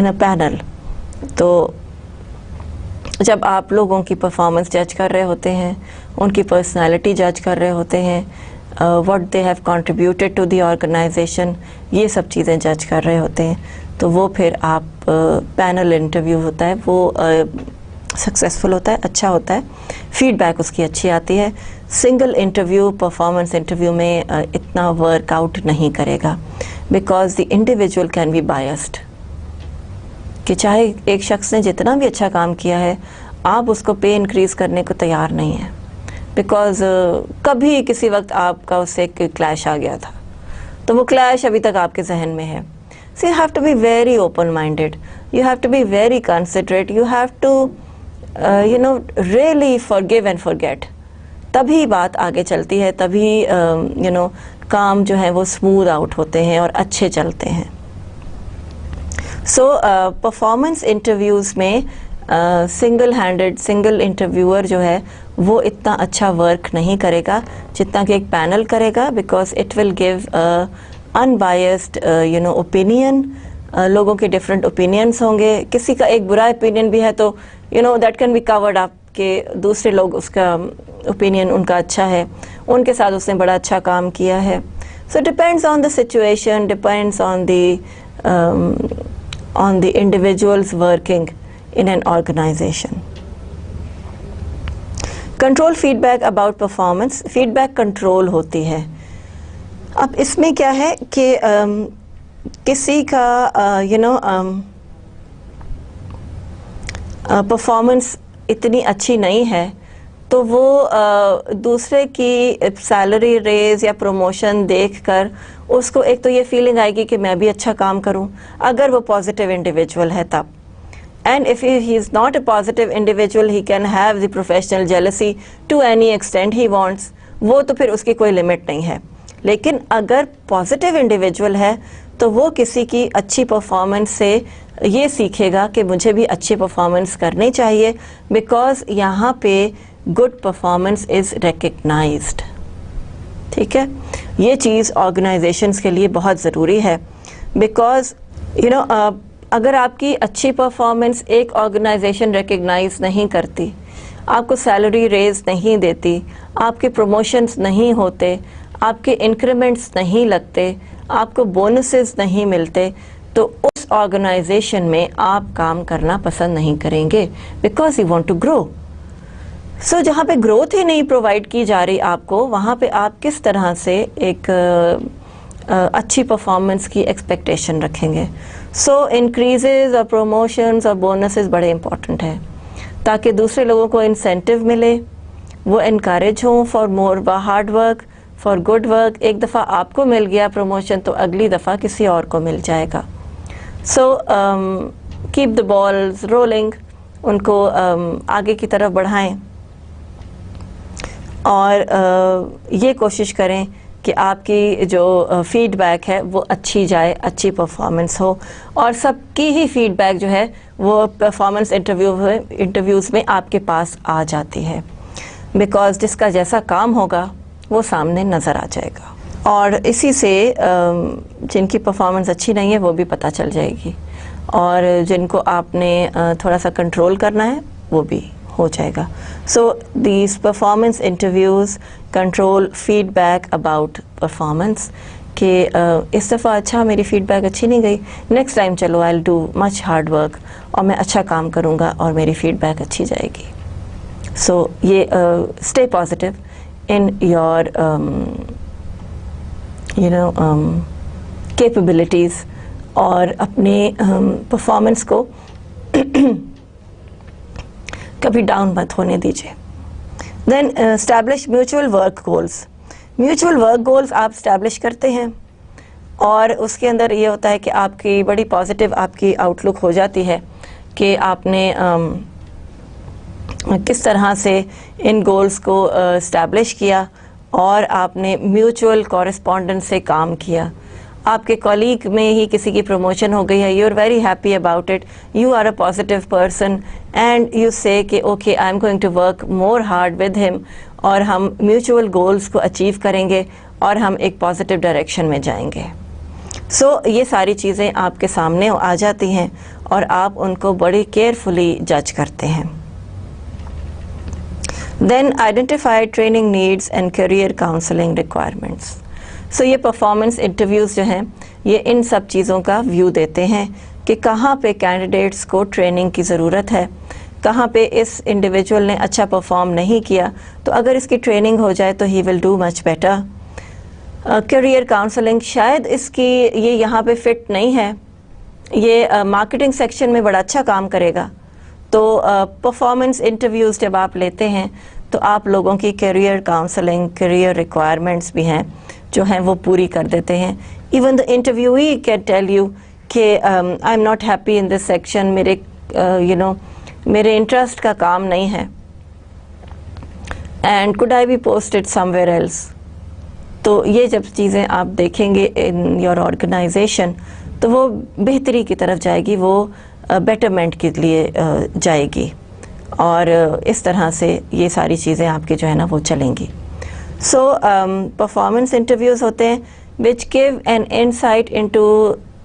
a panel. तो जब आप लोगों की परफॉर्मेंस जज कर रहे होते हैं, उनकी पर्सनालिटी जज कर रहे होते हैं, what they have contributed to the organisation, ये सब चीज़ें जज कर रहे होते हैं, तो वो फिर आप पैनल इंटरव्यू होता है वो सक्सेसफुल होता है, अच्छा होता है, फीडबैक उसकी अच्छी आती है। सिंगल इंटरव्यू परफॉर्मेंस इंटरव्यू में इतना वर्कआउट नहीं करेगा, because the individual can be biased, कि चाहे एक शख्स ने जितना भी अच्छा काम किया है, आप उसको पे इंक्रीज़ करने को तैयार नहीं है, बिकॉज कभी किसी वक्त आपका उससे एक क्लैश आ गया था, तो वो क्लैश अभी तक आपके जहन में है। So you have to be very open minded, you have to be very considerate, you have to really forgive and forget, तभी बात आगे चलती है, तभी काम जो है वो स्मूथ आउट होते हैं और अच्छे चलते हैं। सो परफॉर्मेंस इंटरव्यूज़ में सिंगल इंटरव्यूअर जो है वो इतना अच्छा वर्क नहीं करेगा जितना कि एक पैनल करेगा, because it will give unbiased opinion. लोगों के डिफरेंट ओपिनियंस होंगे, किसी का एक बुरा ओपिनियन भी है तो that can be covered up कि दूसरे लोग उसका ओपिनियन उनका अच्छा है, उनके साथ उसने बड़ा अच्छा काम किया है। So depends on the situation, depends on the individuals working in an organization. Control feedback about performance, feedback control होती है। अब इसमें क्या है कि किसी का परफॉर्मेंस इतनी अच्छी नहीं है तो वो दूसरे की सैलरी रेज़ या प्रमोशन देखकर उसको एक तो ये फीलिंग आएगी कि मैं भी अच्छा काम करूं, अगर वो पॉजिटिव इंडिविजुअल है तब। And if he is not a positive individual, he can have the professional jealousy to any extent he wants, वो तो फिर उसकी कोई लिमिट नहीं है। लेकिन अगर पॉजिटिव इंडिविजुअल है तो वो किसी की अच्छी परफॉर्मेंस से ये सीखेगा कि मुझे भी अच्छी परफॉर्मेंस करनी चाहिए, बिकॉज यहाँ पे गुड परफॉर्मेंस इज़ रिकग्नाइज्ड। ठीक है, ये चीज़ ऑर्गेनाइजेशंस के लिए बहुत ज़रूरी है, बिकॉज अगर आपकी अच्छी परफॉर्मेंस एक ऑर्गेनाइजेशन रिकग्नाइज नहीं करती, आपको सैलरी रेज नहीं देती, आपके प्रमोशंस नहीं होते, आपके इंक्रीमेंट्स नहीं लगते, आपको बोनसेस नहीं मिलते, तो उस ऑर्गेनाइजेशन में आप काम करना पसंद नहीं करेंगे, because you want to grow. So जहाँ पे ग्रोथ ही नहीं प्रोवाइड की जा रही आपको, वहाँ पे आप किस तरह से एक अच्छी परफॉर्मेंस की एक्सपेक्टेशन रखेंगे। सो इंक्रीजेज और प्रमोशंस और बोनसेस बड़े इंपॉर्टेंट हैं, ताकि दूसरे लोगों को इंसेंटिव मिले, वो इनकरेज हों for more hard work, for good work. एक दफ़ा आपको मिल गया प्रमोशन तो अगली दफ़ा किसी और को मिल जाएगा। So keep the balls rolling, उनको आगे की तरफ बढ़ाएं और ये कोशिश करें कि आपकी जो फीडबैक है वो अच्छी जाए, अच्छी परफॉर्मेंस हो, और सबकी ही फीडबैक जो है वो परफॉर्मेंस इंटरव्यूज़ में आपके पास आ जाती है, बिकॉज़ जिसका जैसा काम होगा वो सामने नज़र आ जाएगा, और इसी से जिनकी परफॉर्मेंस अच्छी नहीं है वो भी पता चल जाएगी। और जिनको आपने थोड़ा सा कंट्रोल करना है वो भी हो जाएगा. So these performance interviews control feedback about performance कि इस दफ़ा अच्छा मेरी फ़ीडबैक अच्छी नहीं गई, नेक्स्ट टाइम चलो I will do much hard work और मैं अच्छा काम करूँगा और मेरी फ़ीडबैक अच्छी जाएगी. सो ये stay positive in your capabilities और अपने परफॉर्मेंस को कभी डाउन मत होने दीजिए. Then establish mutual work goals. Mutual work goals आप स्टैब्लिश करते हैं और उसके अंदर ये होता है कि आपकी बड़ी पॉजिटिव आपकी आउटलुक हो जाती है कि आपने किस तरह से इन गोल्स को स्टैब्लिश किया और आपने म्यूचुअल कॉरेस्पॉन्डेंस से काम किया. आपके कॉलीग में ही किसी की प्रमोशन हो गई है, you are very happy about it, you are a positive person and you say कि okay I am going to work more hard with him और हम म्यूचुअल गोल्स को अचीव करेंगे और हम एक पॉजिटिव डायरेक्शन में जाएंगे. सो ये सारी चीज़ें आपके सामने आ जाती हैं और आप उनको बड़ी केयरफुली जज करते हैं. Then identify training needs and career counselling requirements. So ये परफॉर्मेंस इंटरव्यूज़ जो हैं ये इन सब चीज़ों का व्यू देते हैं कि कहाँ पे कैंडिडेट्स को ट्रेनिंग की ज़रूरत है, कहाँ पे इस इंडिविजुअल ने अच्छा परफॉर्म नहीं किया तो अगर इसकी ट्रेनिंग हो जाए तो he will do much better. Career counselling शायद इसकी ये यहाँ पे फिट नहीं है, ये मार्केटिंग सेक्शन में बड़ा अच्छा काम करेगा. तो परफॉर्मेंस इंटरव्यूज़ जब आप लेते हैं तो आप लोगों की करियर काउंसलिंग, करियर रिक्वायरमेंट्स भी हैं जो हैं वो पूरी कर देते हैं. Even the interviewee can tell you कि I am not happy in this section, मेरे मेरे इंटरेस्ट का काम नहीं है and could I be posted somewhere else. तो ये जब चीज़ें आप देखेंगे इन योर ऑर्गेनाइजेशन तो वो बेहतरी की तरफ जाएगी, वो बेटरमेंट के लिए जाएगी और इस तरह से ये सारी चीज़ें आपकी जो है ना वो चलेंगी. सो परफॉर्मेंस इंटरव्यूज़ होते हैं which give an insight into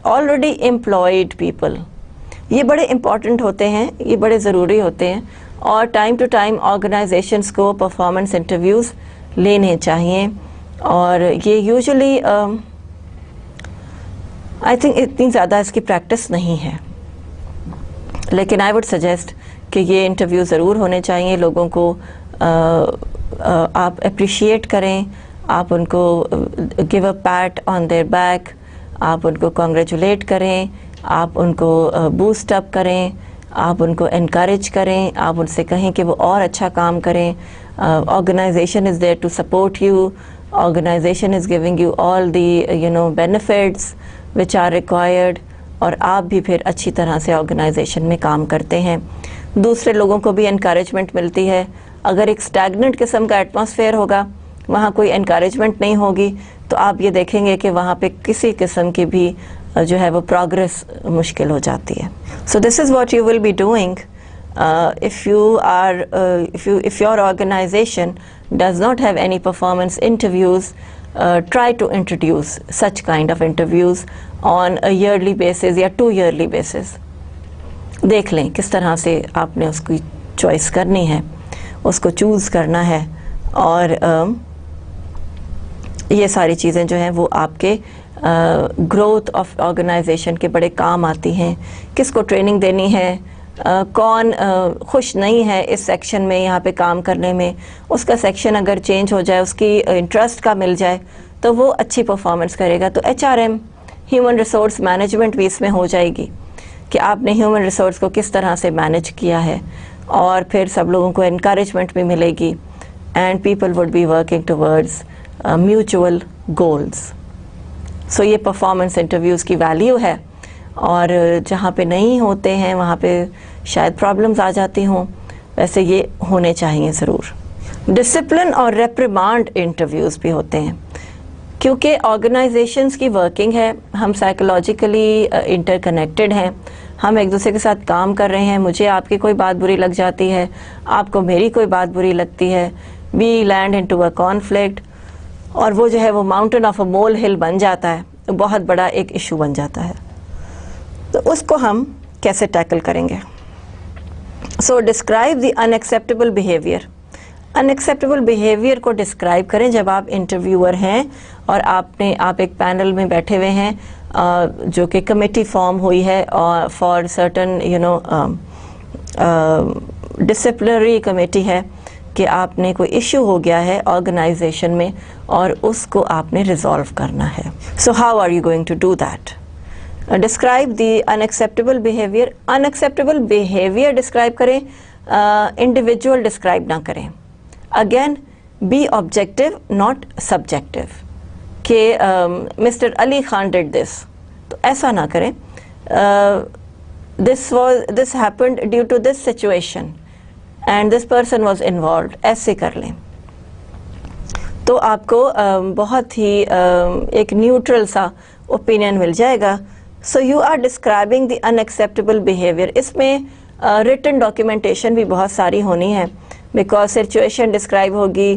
already employed people. ये बड़े इम्पॉर्टेंट होते हैं, ये बड़े ज़रूरी होते हैं और टाइम टू टाइम ऑर्गेनाइजेशंस को परफॉर्मेंस इंटरव्यूज़ लेने चाहिए और ये यूजुअली आई थिंक इतनी ज़्यादा इसकी प्रैक्टिस नहीं है, लेकिन आई वुड सजेस्ट कि ये इंटरव्यू ज़रूर होने चाहिए. लोगों को आप अप्रिशिएट करें, आप उनको give a PAT on their back, आप उनको कॉन्ग्रेचुलेट करें, आप उनको बूस्ट अप करें, आप उनको इनकरेज करें, आप उनसे कहें कि वो और अच्छा काम करें. Organisation is there to support you, organisation is giving you all the benefits which are required और आप भी फिर अच्छी तरह से ऑर्गेनाइजेशन में काम करते हैं. दूसरे लोगों को भी इनकरेजमेंट मिलती है. अगर एक स्टैगनेंट किस्म का एटमॉस्फेयर होगा, वहाँ कोई इनकरेजमेंट नहीं होगी, तो आप ये देखेंगे कि वहाँ पे किसी किस्म की भी जो है वो प्रोग्रेस मुश्किल हो जाती है. So this is what you will be doing if your organization does not have any performance interviews. Try to introduce such kind of interviews on a yearly basis या 2 yearly basis. देख लें किस तरह से आपने उसकी चॉइस करनी है, उसको चूज़ करना है और ये सारी चीज़ें जो हैं वो आपके ग्रोथ ऑफ ऑर्गेनाइजेशन के बड़े काम आती हैं. किसको ट्रेनिंग देनी है, कौन खुश नहीं है इस सेक्शन में यहाँ पे काम करने में, उसका सेक्शन अगर चेंज हो जाए, उसकी इंटरेस्ट का मिल जाए तो वो अच्छी परफॉर्मेंस करेगा. तो HRM ह्यूमन रिसोर्स मैनेजमेंट भी इसमें हो जाएगी कि आपने ह्यूमन रिसोर्स को किस तरह से मैनेज किया है और फिर सब लोगों को इनकरेजमेंट भी मिलेगी and people would be working towards mutual goals. So ये परफॉर्मेंस इंटरव्यूज़ की वैल्यू है और जहाँ पे नहीं होते हैं वहाँ पे शायद प्रॉब्लम्स आ जाती हों, वैसे ये होने चाहिए ज़रूर. डिसिप्लिन और रेप्रिमांड इंटरव्यूज़ भी होते हैं क्योंकि ऑर्गेनाइजेशंस की वर्किंग है, हम साइकोलॉजिकली इंटरकनेक्टेड हैं, हम एक दूसरे के साथ काम कर रहे हैं. मुझे आपकी कोई बात बुरी लग जाती है, आपको मेरी कोई बात बुरी लगती है, we land into a conflict और वो जो है वो माउंटेन ऑफ अ मोल हिल बन जाता है, बहुत बड़ा एक इशू बन जाता है. तो उसको हम कैसे टैकल करेंगे? So describe the unacceptable behaviour. Unacceptable behaviour को डिस्क्राइब करें जब आप इंटरव्यूअर हैं और आप एक पैनल में बैठे हुए हैं जो कि कमेटी फॉर्म हुई है और फॉर सर्टन डिसिप्लिनरी कमेटी है कि आपने कोई इश्यू हो गया है ऑर्गेनाइजेशन में और उसको आपने रिजॉल्व करना है। So how are you going to do that? Describe the unacceptable behaviour. Unacceptable behaviour describe करें, इंडिविजुअल डिस्क्राइब ना करें। Again be objective not subjective कि mister Ali Khan did this, तो ऐसा ना करें। This happened due to this situation and this person was involve, ऐसे कर लें तो आपको बहुत ही एक न्यूट्रल सा ओपिनियन मिल जाएगा। So you are describing the unacceptable behaviour. इसमें रिटन डॉक्यूमेंटेशन भी बहुत सारी होनी है, बिकॉज सिचुएशन डिस्क्राइब होगी,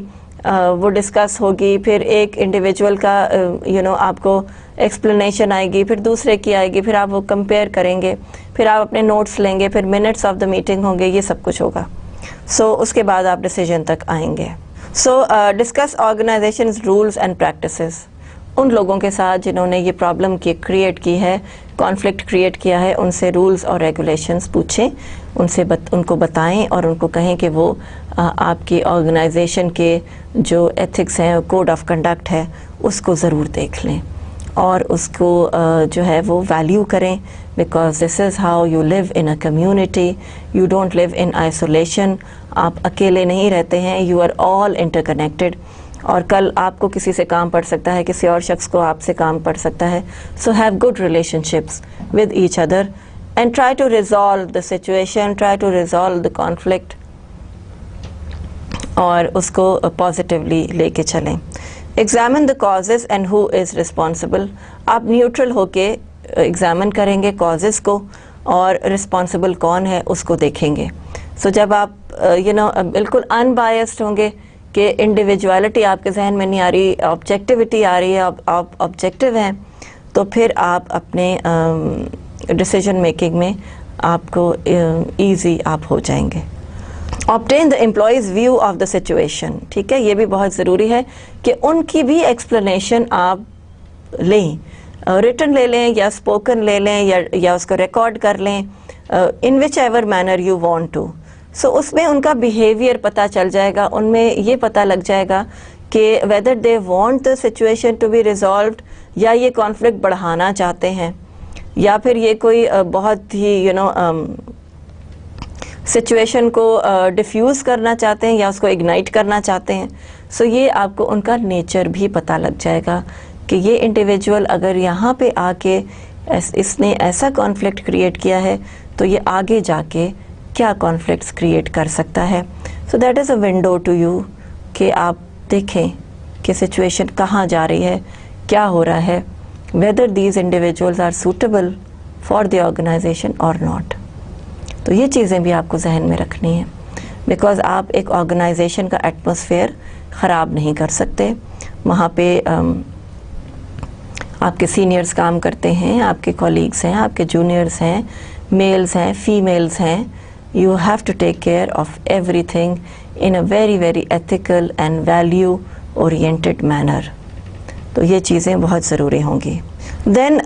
वो डिस्कस होगी, फिर एक इंडिविजुअल का आपको एक्सप्लेनेशन आएगी, फिर दूसरे की आएगी, फिर आप वो कंपेयर करेंगे, फिर आप अपने नोट्स लेंगे, फिर मिनट्स ऑफ द मीटिंग होंगे, ये सब कुछ होगा। सो उसके बाद आप डिसीजन तक आएंगे। So discuss organisation rules and practices. उन लोगों के साथ जिन्होंने ये प्रॉब्लम क्रिएट की है, कॉन्फ्लिक्ट क्रिएट किया है, उनसे रूल्स और रेगुलेशंस पूछें, उनको बताएं और उनको कहें कि वो आपकी ऑर्गेनाइजेशन के जो एथिक्स हैं, कोड ऑफ कंडक्ट है, उसको ज़रूर देख लें और उसको जो है वो वैल्यू करें, because this is how you live in a community. You don't live in isolation. आप अकेले नहीं रहते हैं, यू आर ऑल इंटरकनेक्टेड। और कल आपको किसी से काम पड़ सकता है, किसी और शख्स को आपसे काम पड़ सकता है। So have good relationships with each other and try to resolve the situation, try to resolve the conflict और उसको पॉजिटिवली लेके चलें। Examine the causes and who is responsible. आप न्यूट्रल होके एग्जामिन करेंगे कॉजेज़ को और रिस्पॉन्सिबल कौन है उसको देखेंगे। सो जब आप बिल्कुल अनबायस्ड होंगे कि इंडिविजुअलिटी आपके जहन में नहीं आ रही, ऑब्जेक्टिविटी आ रही है, आप ऑब्जेक्टिव हैं, तो फिर आप अपने डिसीजन मेकिंग में आपको ईजी आप हो जाएंगे। Obtain the employees view of the situation. ठीक है, ये भी बहुत ज़रूरी है कि उनकी भी एक्सप्लेनेशन आप लें, रिटन ले लें या स्पोकन ले लें या उसको रिकॉर्ड कर लें, in whichever manner you want to. सो उसमें उनका बिहेवियर पता चल जाएगा, उनमें ये पता लग जाएगा कि whether they want the situation to be resolved या ये कॉन्फ्लिक्ट बढ़ाना चाहते हैं या फिर ये कोई बहुत ही सिचुएशन को डिफ्यूज़ करना चाहते हैं या उसको इग्नाइट करना चाहते हैं। सो ये आपको उनका नेचर भी पता लग जाएगा कि ये इंडिविजुअल अगर यहाँ पे आके इसने ऐसा कॉन्फ्लिक्ट क्रिएट किया है तो ये आगे जाके क्या कॉन्फ्लिक्ट्स क्रिएट कर सकता है। So that is a window to you कि आप देखें कि सिचुएशन कहाँ जा रही है, क्या हो रहा है, whether these individuals are suitable for the organisation और नॉट। तो ये चीज़ें भी आपको जहन में रखनी है, बिकॉज आप एक ऑर्गेनाइजेशन का एटमॉस्फेयर ख़राब नहीं कर सकते। वहाँ पे आपके सीनियर्स काम करते हैं, आपके कॉलीग्स हैं, आपके जूनियर्स हैं, मेल्स हैं, फीमेल्स हैं। You have to take care of everything in a very very ethical and value oriented manner. तो ये चीज़ें बहुत ज़रूरी होंगी। Then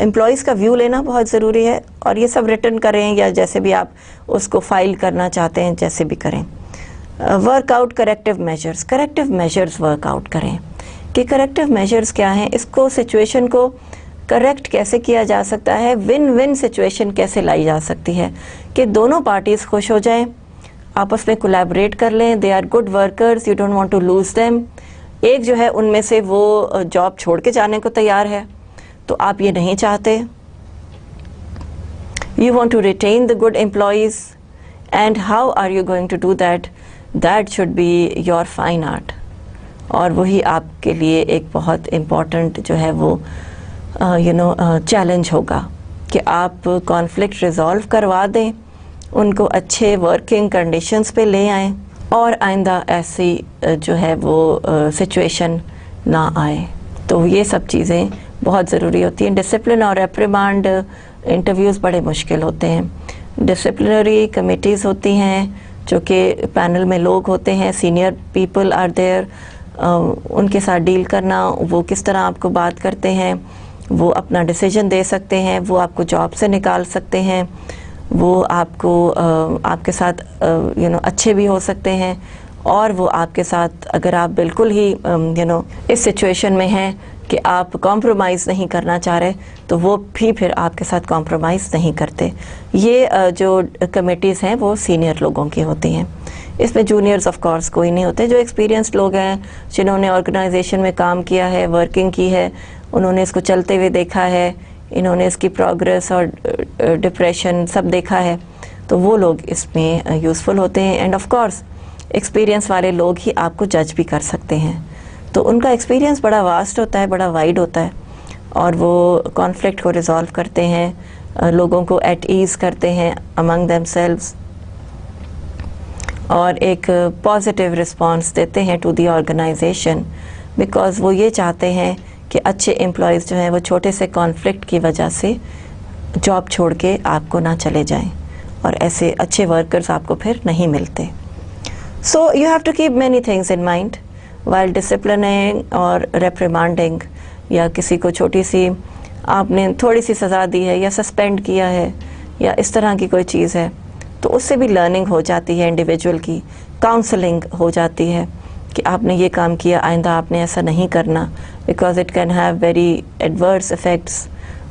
एम्प्लॉयज़ का व्यू लेना बहुत ज़रूरी है और ये सब रिटर्न करें या जैसे भी आप उसको फाइल करना चाहते हैं जैसे भी करें। Workout corrective measures. Corrective measures workout करें कि करेक्टिव मेजर्स क्या हैं, इसको सिचुएशन को करेक्ट कैसे किया जा सकता है, विन विन सिचुएशन कैसे लाई जा सकती है कि दोनों पार्टीज़ खुश हो जाएं, आपस में कोलैबोरेट कर लें। They are good workers, you don't want to lose them. एक जो है उनमें से वो जॉब छोड़ के जाने को तैयार है, तो आप ये नहीं चाहते। You want to retain the good employees and how are you going to do that? That should be your fine art. और वही आपके लिए एक बहुत इम्पॉर्टेंट जो है वो चैलेंज होगा कि आप कॉन्फ्लिक्ट रिजॉल्व करवा दें, उनको अच्छे वर्किंग कंडीशंस पे ले आएं और आइंदा ऐसी जो है वो सिचुएशन ना आए। तो ये सब चीज़ें बहुत ज़रूरी होती हैं। डिसिप्लिन और रेप्रिमांड इंटरव्यूज़ बड़े मुश्किल होते हैं। डिसिप्लिनरी कमिटीज़ होती हैं जो कि पैनल में लोग होते हैं, सीनियर पीपल आर देयर, उनके साथ डील करना, वो किस तरह आपको बात करते हैं, वो अपना डिसीजन दे सकते हैं, वो आपको जॉब से निकाल सकते हैं, वो आपको आपके साथ अच्छे भी हो सकते हैं, और वो आपके साथ अगर आप बिल्कुल ही इस सिचुएशन में हैं कि आप कॉम्प्रोमाइज़ नहीं करना चाह रहे, तो वो भी फिर आपके साथ कॉम्प्रोमाइज़ नहीं करते। ये जो कमेटीज़ हैं वो सीनियर लोगों की होती हैं। इसमें जूनियर्स ऑफ कोर्स कोई नहीं होते। जो एक्सपीरियंस्ड लोग हैं, जिन्होंने ऑर्गेनाइजेशन में काम किया है, वर्किंग की है, उन्होंने इसको चलते हुए देखा है, इन्होंने इसकी प्रोग्रेस और डिप्रेशन सब देखा है, तो वो लोग इसमें यूज़फुल होते हैं। एंड ऑफ कोर्स एक्सपीरियंस वाले लोग ही आपको जज भी कर सकते हैं, तो उनका एक्सपीरियंस बड़ा वास्ट होता है, बड़ा वाइड होता है, और वो कॉन्फ्लिक्ट को रिजॉल्व करते हैं, लोगों को एट ईज़ करते हैं अमंग देमसेल्व्स, और एक पॉजिटिव रिस्पांस देते हैं टू द ऑर्गेनाइजेशन, बिकॉज़ वो ये चाहते हैं कि अच्छे एम्प्लॉयज़ जो हैं वो छोटे से कॉन्फ्लिक्ट की वजह से जॉब छोड़ के आपको ना चले जाएं, और ऐसे अच्छे वर्कर्स आपको फिर नहीं मिलते। So you have to keep many things in mind while disciplining और रेप्रिमांडिंग, या किसी को छोटी सी आपने थोड़ी सी सज़ा दी है या सस्पेंड किया है या इस तरह की कोई चीज़ है, तो उससे भी लर्निंग हो जाती है इंडिविजुअल की, काउंसलिंग हो जाती है कि आपने ये काम किया, आइंदा आपने ऐसा नहीं करना, because it can have very adverse effects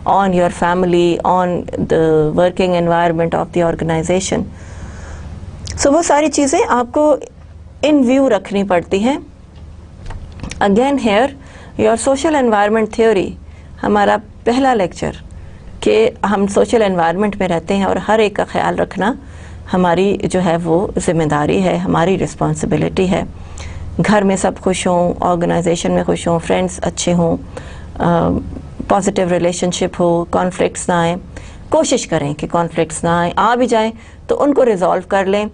on your family, on the working environment of the organisation. So वो सारी चीज़ें आपको इन व्यू रखनी पड़ती हैं। Again here your social environment theory, हमारा पहला लेक्चर कि हम सोशल एनवायरनमेंट में रहते हैं और हर एक का ख्याल रखना हमारी जो है वो ज़िम्मेदारी है, हमारी रिस्पॉन्सिबिलिटी है। घर में सब खुश हों, ऑर्गेनाइजेशन में खुश हों, फ्रेंड्स अच्छे हों, पॉजिटिव रिलेशनशिप हो, कॉन्फ्लिक्ट्स ना आए, कोशिश करें कि कॉन्फ्लिक्ट्स ना आए, आ भी जाएं तो उनको रिजॉल्व कर लें।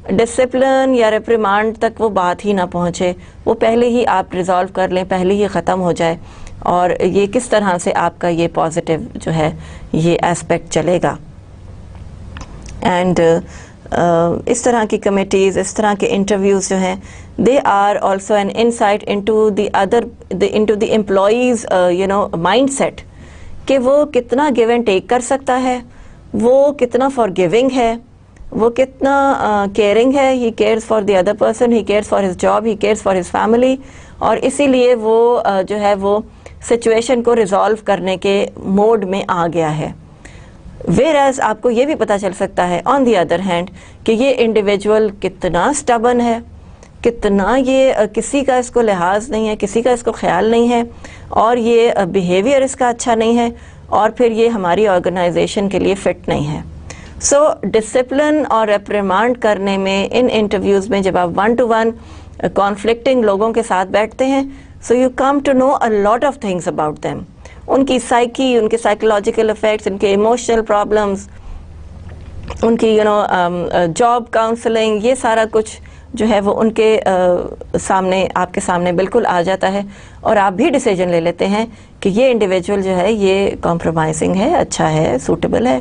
डिसिप्लिन या रिप्रिमांड तक वो बात ही ना पहुँचे, वो पहले ही आप रिजॉल्व कर लें, पहले ही ख़त्म हो जाए, और ये किस तरह से आपका ये पॉजिटिव जो है ये एस्पेक्ट चलेगा। एंड इस तरह की कमिटीज़, इस तरह के इंटरव्यूज़ जो हैं, they are also an insight into the employees mindset, कि वो कितना गिव एंड टेक कर सकता है, वो कितना फॉरगिविंग है, वो कितना केयरिंग है, he cares for the other person, he cares for his job, he cares for his family, और इसीलिए वो जो है वो सिचुएशन को रिजॉल्व करने के मोड में आ गया है। वेयरएज़ आपको ये भी पता चल सकता है ऑन द अदर हैंड कि ये इंडिविजुअल कितना स्टबन है, कितना ये किसी का इसको लिहाज नहीं है, किसी का इसको ख्याल नहीं है, और ये बिहेवियर इसका अच्छा नहीं है, और फिर ये हमारी ऑर्गेनाइजेशन के लिए फ़िट नहीं है। सो डिसिप्लिन और रेप्रिमांड करने में, इन इंटरव्यूज़ में जब आप 1-to-1 कॉन्फ्लिक्टिंग लोगों के साथ बैठते हैं, so you come to know a lot of things about them, उनकी साइकी, उनके साइकोलॉजिकल इफ़ेक्ट्स, उनके इमोशनल प्रॉब्लम्स, उनकी जॉब काउंसलिंग, ये सारा कुछ जो है वो उनके सामने, आपके सामने बिल्कुल आ जाता है, और आप भी डिसीजन ले लेते हैं कि ये इंडिविजुअल जो है ये कॉम्प्रोमाइजिंग है, अच्छा है, सूटेबल है,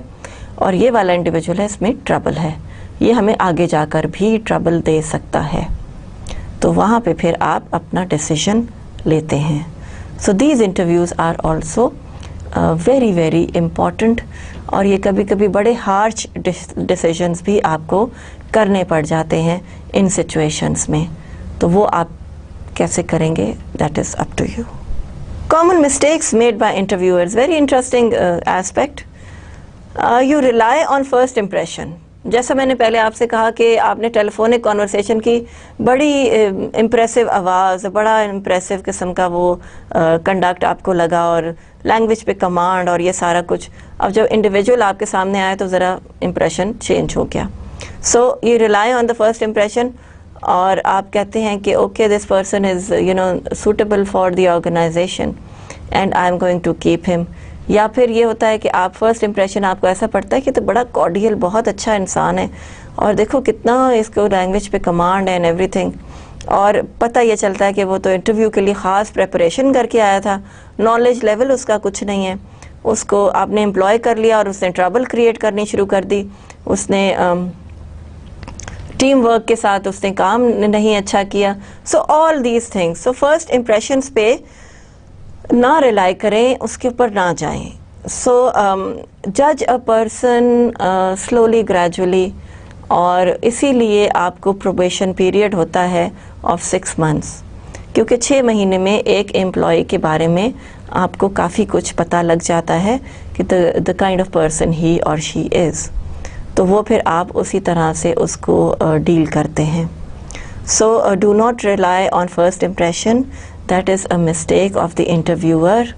और ये वाला इंडिविजुअल है, इसमें ट्रबल है, ये हमें आगे जाकर भी ट्रबल दे सकता है। तो वहाँ पे फिर आप अपना डिसीजन लेते हैं। So these interviews are also very very important, और ये कभी कभी बड़े हार्श डिसीजंस भी आपको करने पड़ जाते हैं इन सिचुएशंस में, तो वो आप कैसे करेंगे, that is up to you. Common mistakes made by interviewers, very interesting aspect. You rely on first impression. जैसा मैंने पहले आपसे कहा कि आपने टेलीफोनिक कॉन्वर्सेशन की, बड़ी इम्प्रेसिव आवाज़, बड़ा इम्प्रेसिव किस्म का वो कंडक्ट आपको लगा, और लैंग्वेज पे कमांड और ये सारा कुछ। अब जब इंडिविजुअल आपके सामने आए तो ज़रा इम्प्रेशन चेंज हो गया। So you rely on the first impression, और आप कहते हैं कि okay this person is suitable for the organisation and I am going to keep him. या फिर ये होता है कि आप फर्स्ट इम्प्रेशन आपको ऐसा पड़ता है कि तो बड़ा कॉर्डियल, बहुत अच्छा इंसान है, और देखो कितना इसको लैंग्वेज पे कमांड है एंड एवरीथिंग, और पता ये चलता है कि वो तो इंटरव्यू के लिए ख़ास प्रेपरेशन करके आया था, नॉलेज लेवल उसका कुछ नहीं है, उसको आपने एम्प्लॉय कर लिया और उसने ट्रबल क्रिएट करनी शुरू कर दी, उसने टीम वर्क के साथ उसने काम नहीं अच्छा किया। सो all these things, so first impressions पे ना रिलाई करें, उसके ऊपर ना जाएं। सो जज अ पर्सन स्लोली ग्रेजुअली, और इसीलिए आपको प्रोबेशन पीरियड होता है ऑफ 6 months, क्योंकि 6 महीने में एक एम्प्लॉय के बारे में आपको काफ़ी कुछ पता लग जाता है कि द काइंड ऑफ पर्सन ही और शी इज़, तो वो फिर आप उसी तरह से उसको डील करते हैं। So do not rely on first impression, that is a mistake of the interviewer,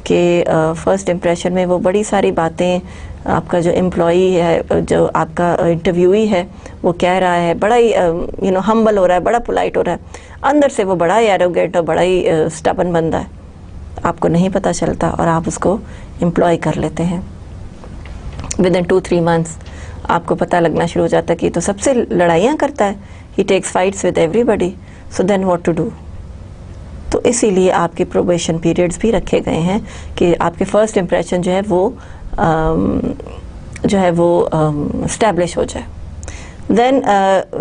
कि फर्स्ट इम्प्रेशन में वो बड़ी सारी बातें आपका जो एम्प्लॉई है, जो आपका इंटरव्यूई है, वो कह रहा है, बड़ा ही हम्बल हो रहा है, बड़ा पोलाइट हो रहा है, अंदर से वो बड़ा ही एरोगेंट और बड़ा ही स्टबन बंदा है, आपको नहीं पता चलता और आप उसको एम्प्लॉय कर लेते हैं। विदिन 2-3 months आपको पता लगना शुरू हो जाता है कि तो सबसे लड़ाइयाँ करता है, he takes fights with everybody, so then what to do. तो इसीलिए आपके प्रोबेशन पीरियड्स भी रखे गए हैं कि आपके फर्स्ट इम्प्रेशन जो है वो स्टैब्लिश हो जाए। Then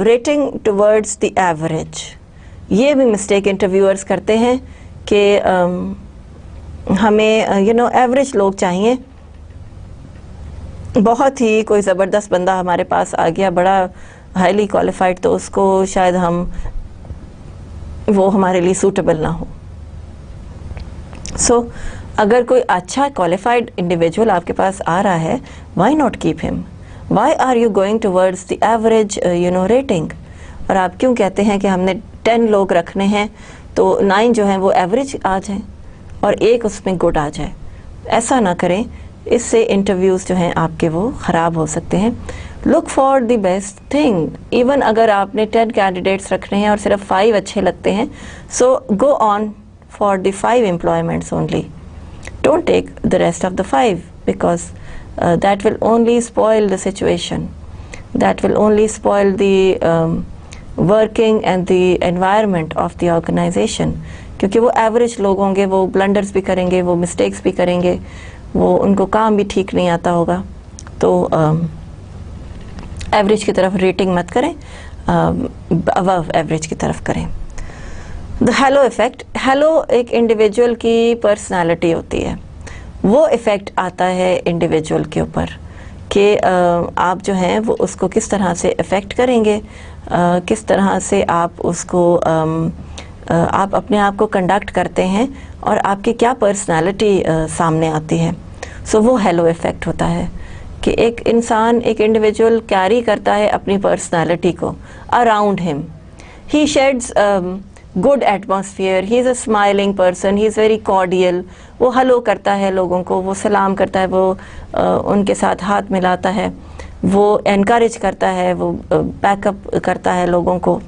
rating towards the average, ये भी मिस्टेक इंटरव्यूअर्स करते हैं कि हमें एवरेज लोग चाहिए। बहुत ही कोई ज़बरदस्त बंदा हमारे पास आ गया, बड़ा हाईली क्वालिफाइड, तो उसको शायद वो हमारे लिए सूटेबल ना हो। सो अगर कोई अच्छा क्वालिफाइड इंडिविजुअल आपके पास आ रहा है, why not keep him, why are you going towards the average rating. और आप क्यों कहते हैं कि हमने 10 लोग रखने हैं तो 9 जो हैं वो एवरेज आ जाएं और 1 उसमें गुड आ जाए। ऐसा ना करें, इससे इंटरव्यूज़ जो हैं आपके वो ख़राब हो सकते हैं। Look for the best thing, even अगर आपने 10 कैंडिडेट्स रखने हैं और सिर्फ 5 अच्छे लगते हैं, so go on for the 5 employments only, don't take the rest of the 5 because that will only spoil the situation, that will only spoil the working and the environment of the organisation, क्योंकि वो average लोग होंगे, वो blunders भी करेंगे, वो mistakes भी करेंगे, वो उनको काम भी ठीक नहीं आता होगा। तो एवरेज की तरफ रेटिंग मत करें, अबव एवरेज की तरफ करें। द हेलो इफ़ेक्ट, हेलो एक इंडिविजुअल की पर्सनालिटी होती है, वो इफ़ेक्ट आता है इंडिविजुअल के ऊपर कि आप जो हैं वो उसको किस तरह से इफ़ेक्ट करेंगे, किस तरह से आप उसको आप अपने आप को कंडक्ट करते हैं और आपकी क्या पर्सनालिटी सामने आती है। सो वो हेलो इफ़ेक्ट होता है कि एक इंसान, एक इंडिविजुअल कैरी करता है अपनी पर्सनालिटी को around him, he shades good atmosphere, he is a smiling person, he is very cordial, वो हेलो करता है लोगों को, वो सलाम करता है, वो उनके साथ हाथ मिलाता है, वो एनकरेज करता है, वो बैकअप करता है लोगों को।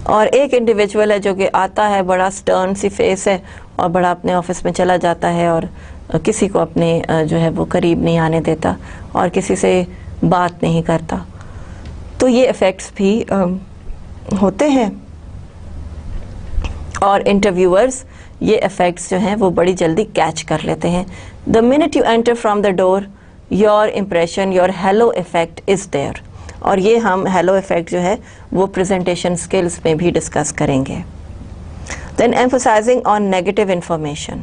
और एक इंडिविजुअल है जो कि आता है, बड़ा स्टर्न सी फेस है और बड़ा अपने ऑफिस में चला जाता है और किसी को अपने जो है वो करीब नहीं आने देता और किसी से बात नहीं करता। तो ये इफ़ेक्ट्स भी होते हैं और इंटरव्यूअर्स ये इफ़ेक्ट्स जो हैं वो बड़ी जल्दी कैच कर लेते हैं। The minute you enter from the door, your impression, your halo effect is there. और ये हम हेलो इफ़ेक्ट जो है वो प्रेजेंटेशन स्किल्स में भी डिस्कस करेंगे। Then emphasising on negative information,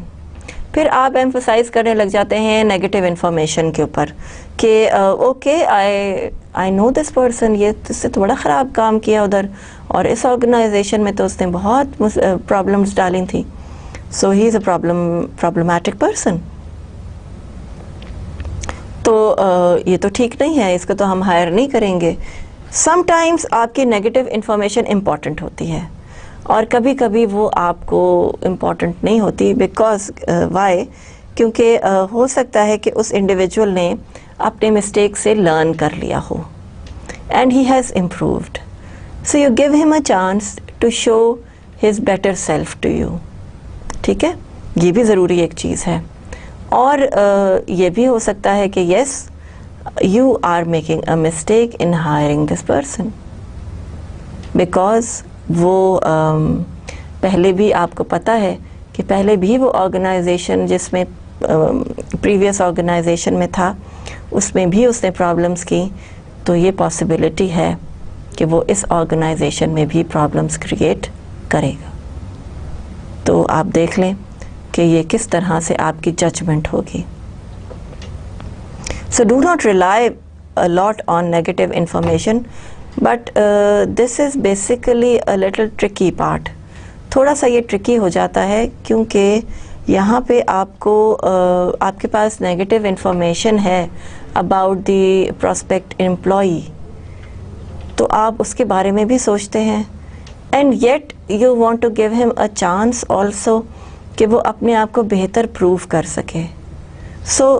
फिर आप एम्फसाइज करने लग जाते हैं नेगेटिव इन्फॉर्मेशन के ऊपर कि okay I know this person, ये इससे तो बड़ा ख़राब काम किया उधर और इस ऑर्गेनाइजेशन में तो उसने बहुत प्रॉब्लम्स डाली थी, so he is a problematic person. तो ये तो ठीक नहीं है, इसको तो हम हायर नहीं करेंगे। समटाइम्स आपकी नेगेटिव इन्फॉर्मेशन इम्पॉर्टेंट होती है और कभी कभी वो आपको इम्पॉर्टेंट नहीं होती। बिकॉज वाई, क्योंकि हो सकता है कि उस इंडिविजुअल ने अपने मिस्टेक से लर्न कर लिया हो and he has improved, so you give him a chance to show his better self to you. ठीक है, ये भी ज़रूरी एक चीज़ है। और ये भी हो सकता है कि yes you are making a mistake in hiring this person, because वो पहले भी आपको पता है कि पहले भी वो ऑर्गेनाइजेशन जिसमें प्रीवियस ऑर्गेनाइजेशन में था उसमें भी उसने प्रॉब्लम्स की, तो ये पॉसिबिलिटी है कि वो इस ऑर्गेनाइजेशन में भी प्रॉब्लम्स क्रिएट करेगा। तो आप देख लें कि ये किस तरह से आपकी जजमेंट होगी। So do not rely a lot on negative information, but this is basically a little tricky part. थोड़ा सा ये tricky हो जाता है क्योंकि यहाँ पे आपको आपके पास negative information है about the prospect employee, तो आप उसके बारे में भी सोचते हैं, and yet you want to give him a chance also कि वो अपने आप को बेहतर प्रूव कर सके। So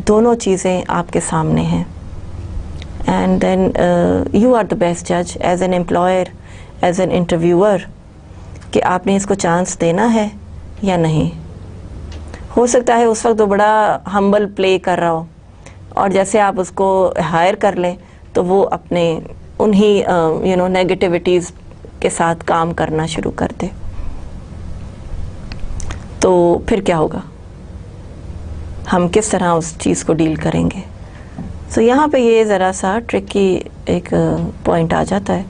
दोनों चीज़ें आपके सामने हैं। And then you are the best judge as an employer, as an interviewer, कि आपने इसको चांस देना है या नहीं। हो सकता है उस वक्त वो बड़ा हम्बल प्ले कर रहा हो और जैसे आप उसको हायर कर लें तो वो अपने उन्हीं नेगेटिविटीज़ के साथ काम करना शुरू कर दे, तो फिर क्या होगा, हम किस तरह उस चीज़ को डील करेंगे। तो यहाँ पे ये ज़रा सा ट्रिकी एक पॉइंट आ जाता है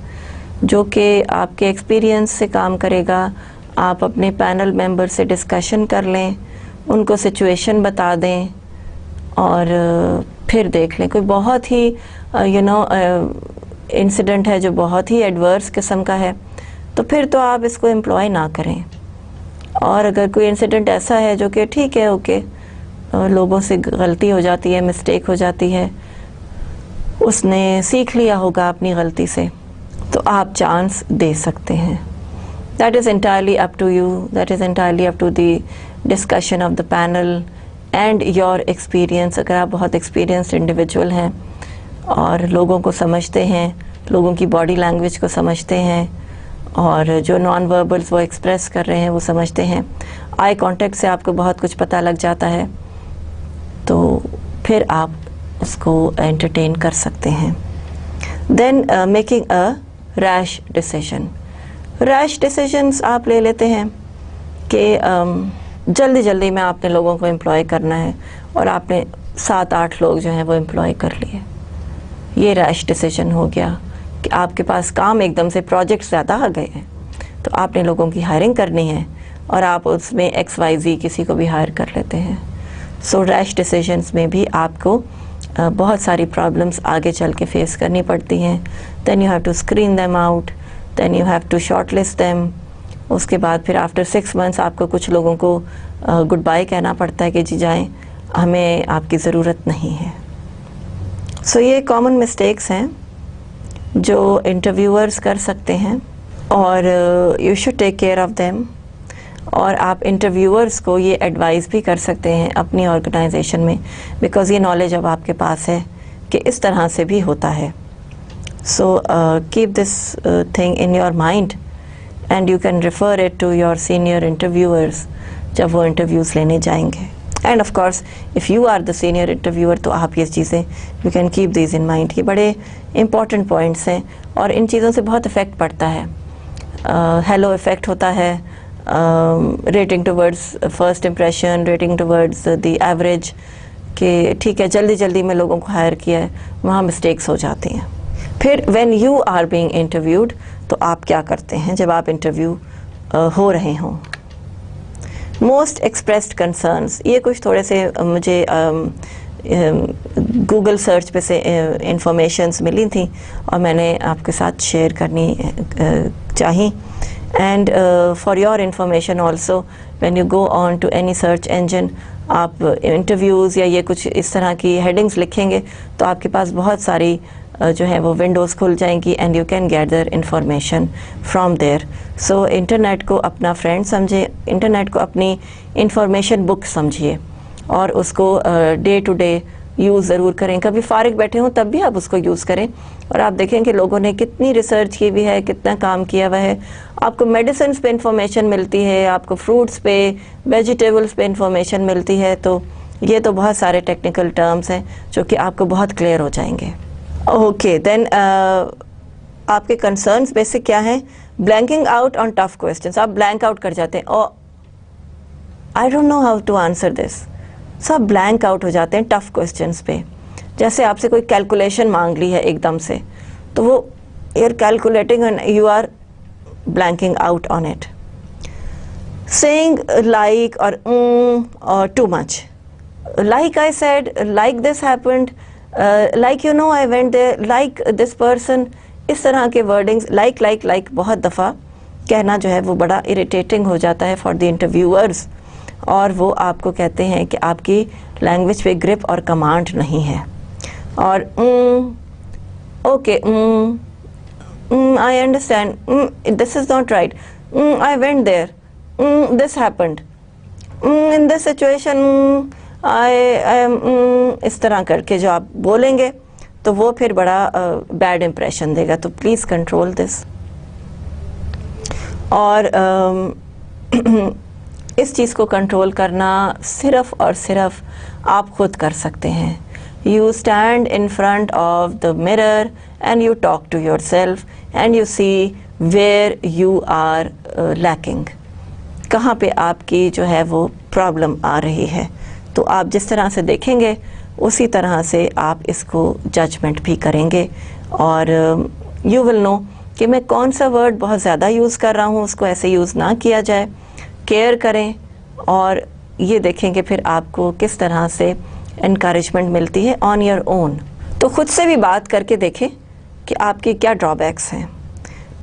जो कि आपके एक्सपीरियंस से काम करेगा। आप अपने पैनल मेंबर से डिस्कशन कर लें, उनको सिचुएशन बता दें और फिर देख लें। कोई बहुत ही इंसिडेंट है जो बहुत ही एडवर्स किस्म का है तो फिर तो आप इसको एम्प्लॉय ना करें। और अगर कोई इंसिडेंट ऐसा है जो कि ठीक है, ओके, लोगों से गलती हो जाती है, मिस्टेक हो जाती है, उसने सीख लिया होगा अपनी गलती से, तो आप चांस दे सकते हैं। That is entirely up to you, that is entirely up to the discussion of the panel and your experience. अगर आप बहुत एक्सपीरियंस्ड इंडिविजुअल हैं और लोगों को समझते हैं, लोगों की बॉडी लैंग्वेज को समझते हैं और जो नॉन वर्बल्स वो एक्सप्रेस कर रहे हैं वो समझते हैं, आई कांटेक्ट से आपको बहुत कुछ पता लग जाता है, तो फिर आप उसको एंटरटेन कर सकते हैं। Then making a rash decision. Rash decisions आप ले लेते हैं कि जल्दी जल्दी में आपने लोगों को एम्प्लॉय करना है और आपने 7-8 लोग जो हैं वो एम्प्लॉय कर लिए। ये रैश डिसीजन हो गया कि आपके पास काम एकदम से प्रोजेक्ट ज़्यादा आ गए हैं, तो आपने लोगों की हायरिंग करनी है और आप उसमें XYZ किसी को भी हायर कर लेते हैं। सो रैश डिसीजंस में भी आपको बहुत सारी प्रॉब्लम्स आगे चल के फेस करनी पड़ती हैं। Then you have to screen them out, then you have to shortlist them. उसके बाद फिर आफ्टर 6 मंथ्स आपको कुछ लोगों को गुड बाय कहना पड़ता है कि जी जाएं, हमें आपकी ज़रूरत नहीं है। सो ये कॉमन मिस्टेक्स हैं जो इंटरव्यूअर्स कर सकते हैं और you should take care of them. और आप इंटरव्यूअर्स को ये एडवाइस भी कर सकते हैं अपनी ऑर्गेनाइजेशन में, बिकॉज़ ये नॉलेज अब आपके पास है कि इस तरह से भी होता है। So keep this thing in your mind and you can refer it to your senior interviewers जब वो इंटरव्यूज़ लेने जाएंगे। And of course if you are the senior interviewer तो आप ये चीज़ें you can keep this in mind. ये बड़े इंपॉर्टेंट पॉइंट्स हैं और इन चीज़ों से बहुत इफ़ेक्ट पड़ता है। हेलो इफ़ेक्ट होता है, rating towards first impression, rating towards the average, कि ठीक है जल्दी जल्दी में लोगों को हायर किया है, वहाँ मिस्टेक्स हो जाती हैं। फिर when you are being interviewed, तो आप क्या करते हैं जब आप इंटरव्यू हो रहे हों। मोस्ट एक्सप्रेस्ड कंसर्न्स, ये कुछ थोड़े से मुझे गूगल सर्च पे से इंफॉर्मेशंस मिली थी और मैंने आपके साथ शेयर करनी चाहिए। And for your information also, when you go on to any search engine, आप इंटरव्यूज़ या ये कुछ इस तरह की हेडिंग्स लिखेंगे तो आपके पास बहुत सारी जो है वो विंडोज़ खुल जाएंगी and you can gather information from there. So internet को अपना फ्रेंड समझिए, इंटरनेट को अपनी इंफॉर्मेशन बुक समझिए और उसको डे टू डे यूज़ ज़रूर करें। कभी फ़ारिग बैठे हों तब भी आप उसको यूज़ करें और आप देखें कि लोगों ने कितनी रिसर्च की हुई है, कितना काम किया हुआ है। आपको मेडिसिन पे इंफॉर्मेशन मिलती है, आपको फ्रूट्स पे, वेजिटेबल्स पे इंफॉर्मेशन मिलती है। तो ये तो बहुत सारे टेक्निकल टर्म्स हैं जो कि आपको बहुत क्लियर हो जाएंगे। ओके, देन आपके कंसर्न्स बेसिक क्या हैं। Blanking out on tough questions, आप ब्लैंक आउट कर जाते हैं। और I don't know how to answer this. सब ब्लैंक आउट हो जाते हैं टफ क्वेश्चंस पे। जैसे आपसे कोई कैलकुलेशन मांग ली है एकदम से, तो वो you're calculating and you are blanking out on it. Saying like or too much. Like I said, like this happened, like you know I went there, like this person, इस तरह के wordings like बहुत दफ़ा कहना जो है वो बड़ा irritating हो जाता है for the interviewers, और वो आपको कहते हैं कि आपकी language पे grip और command नहीं है। और okay, I understand, this is not right, I went there, this happened, in this situation, I am, इस तरह करके जो आप बोलेंगे तो वो फिर बड़ा बैड इम्प्रेशन देगा। तो प्लीज़ कंट्रोल दिस। और इस चीज़ को कंट्रोल करना सिर्फ़ और सिर्फ आप खुद कर सकते हैं। You stand in front of the mirror and you talk to yourself and you see where you are lacking. कहाँ पे आपकी जो है वो प्रॉब्लम आ रही है। तो आप जिस तरह से देखेंगे उसी तरह से आप इसको जजमेंट भी करेंगे, और you will know कि मैं कौन सा वर्ड बहुत ज़्यादा यूज़ कर रहा हूँ, उसको ऐसे यूज़ ना किया जाए। केयर करें और ये देखेंगे फिर आपको किस तरह से इनकरेजमेंट मिलती है ऑन योर ओन। तो खुद से भी बात करके देखें कि आपकी क्या ड्रॉबैक्स हैं।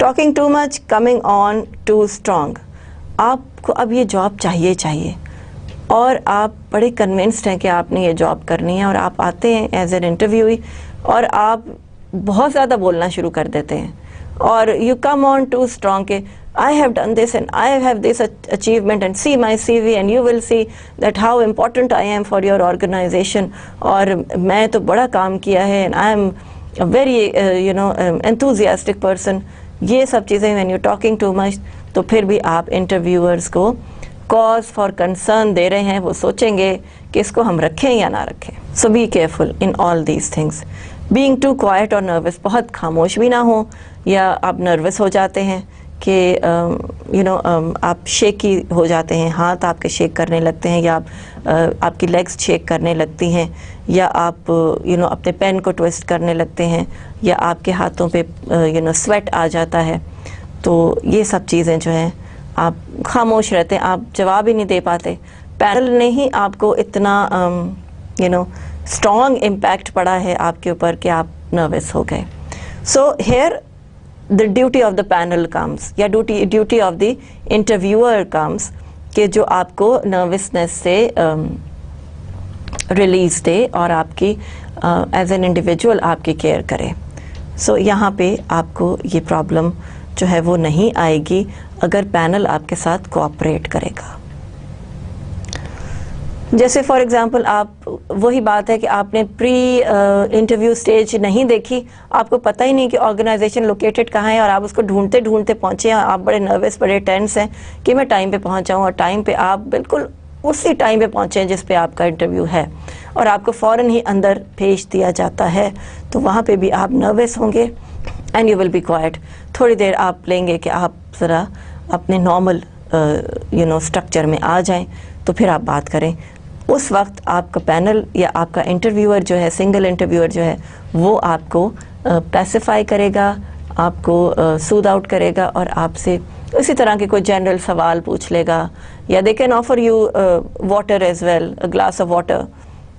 Talking too much, coming on too strong. आपको अब ये जॉब चाहिए और आप बड़े कन्विंस्ड हैं कि आपने ये जॉब करनी है, और आप आते हैं एज एन इंटरव्यूई और आप बहुत ज़्यादा बोलना शुरू कर देते हैं, और you come on too strong के I have done this and I have this achievement and see my CV and you will see that how important I am for your organization, और मैं तो बड़ा काम किया है and I am a very enthusiastic person। ये सब चीज़ें when you're talking too much, तो फिर भी आप इंटरव्यूअर्स को cause for concern दे रहे हैं। वो सोचेंगे कि इसको हम रखें या ना रखें। So be careful in all these things. Being too quiet और nervous, बहुत खामोश भी ना हो, या आप नर्वस हो जाते हैं कि आप शेकी हो जाते हैं, हाथ आपके शेक करने लगते हैं, या आपकी लेग्स शेक करने लगती हैं, या आप अपने पेन को ट्विस्ट करने लगते हैं, या आपके हाथों पे स्वेट आ जाता है। तो ये सब चीज़ें जो हैं, आप खामोश रहते हैं, आप जवाब ही नहीं दे पाते। पैनल ने ही आपको इतना स्ट्रॉन्ग इम्पैक्ट पड़ा है आपके ऊपर कि आप नर्वस हो गए। So here the duty of the panel comes, या duty of the interviewer comes, कि जो आपको nervousness से release दे और आपकी as an individual आपकी care करे। So यहाँ पे आपको ये problem जो है वो नहीं आएगी अगर पैनल आपके साथ कोऑपरेट करेगा। जैसे फॉर एग्ज़ाम्पल आप, वही बात है कि आपने प्री इंटरव्यू स्टेज नहीं देखी, आपको पता ही नहीं कि ऑर्गेनाइजेशन लोकेटेड कहाँ है, और आप उसको ढूंढते ढूंढते पहुँचे हैं। आप बड़े नर्वस, बड़े टेंस हैं कि मैं टाइम पे पहुँच जाऊँ, और टाइम पे आप बिल्कुल उसी टाइम पे पहुँचे हैं जिस पे आपका इंटरव्यू है, और आपको फ़ौरन ही अंदर भेज दिया जाता है। तो वहाँ पे भी आप नर्वस होंगे and you will B quite. थोड़ी देर आप लेंगे कि आप ज़रा अपने नॉर्मल स्ट्रक्चर में आ जाएँ, तो फिर आप बात करें। उस वक्त आपका पैनल या आपका इंटरव्यूअर जो है, सिंगल इंटरव्यूअर जो है, वो आपको पैसिफाई करेगा, आपको सूद आउट करेगा, और आपसे इसी तरह के कोई जनरल सवाल पूछ लेगा, या they can offer you water as well, a glass of water,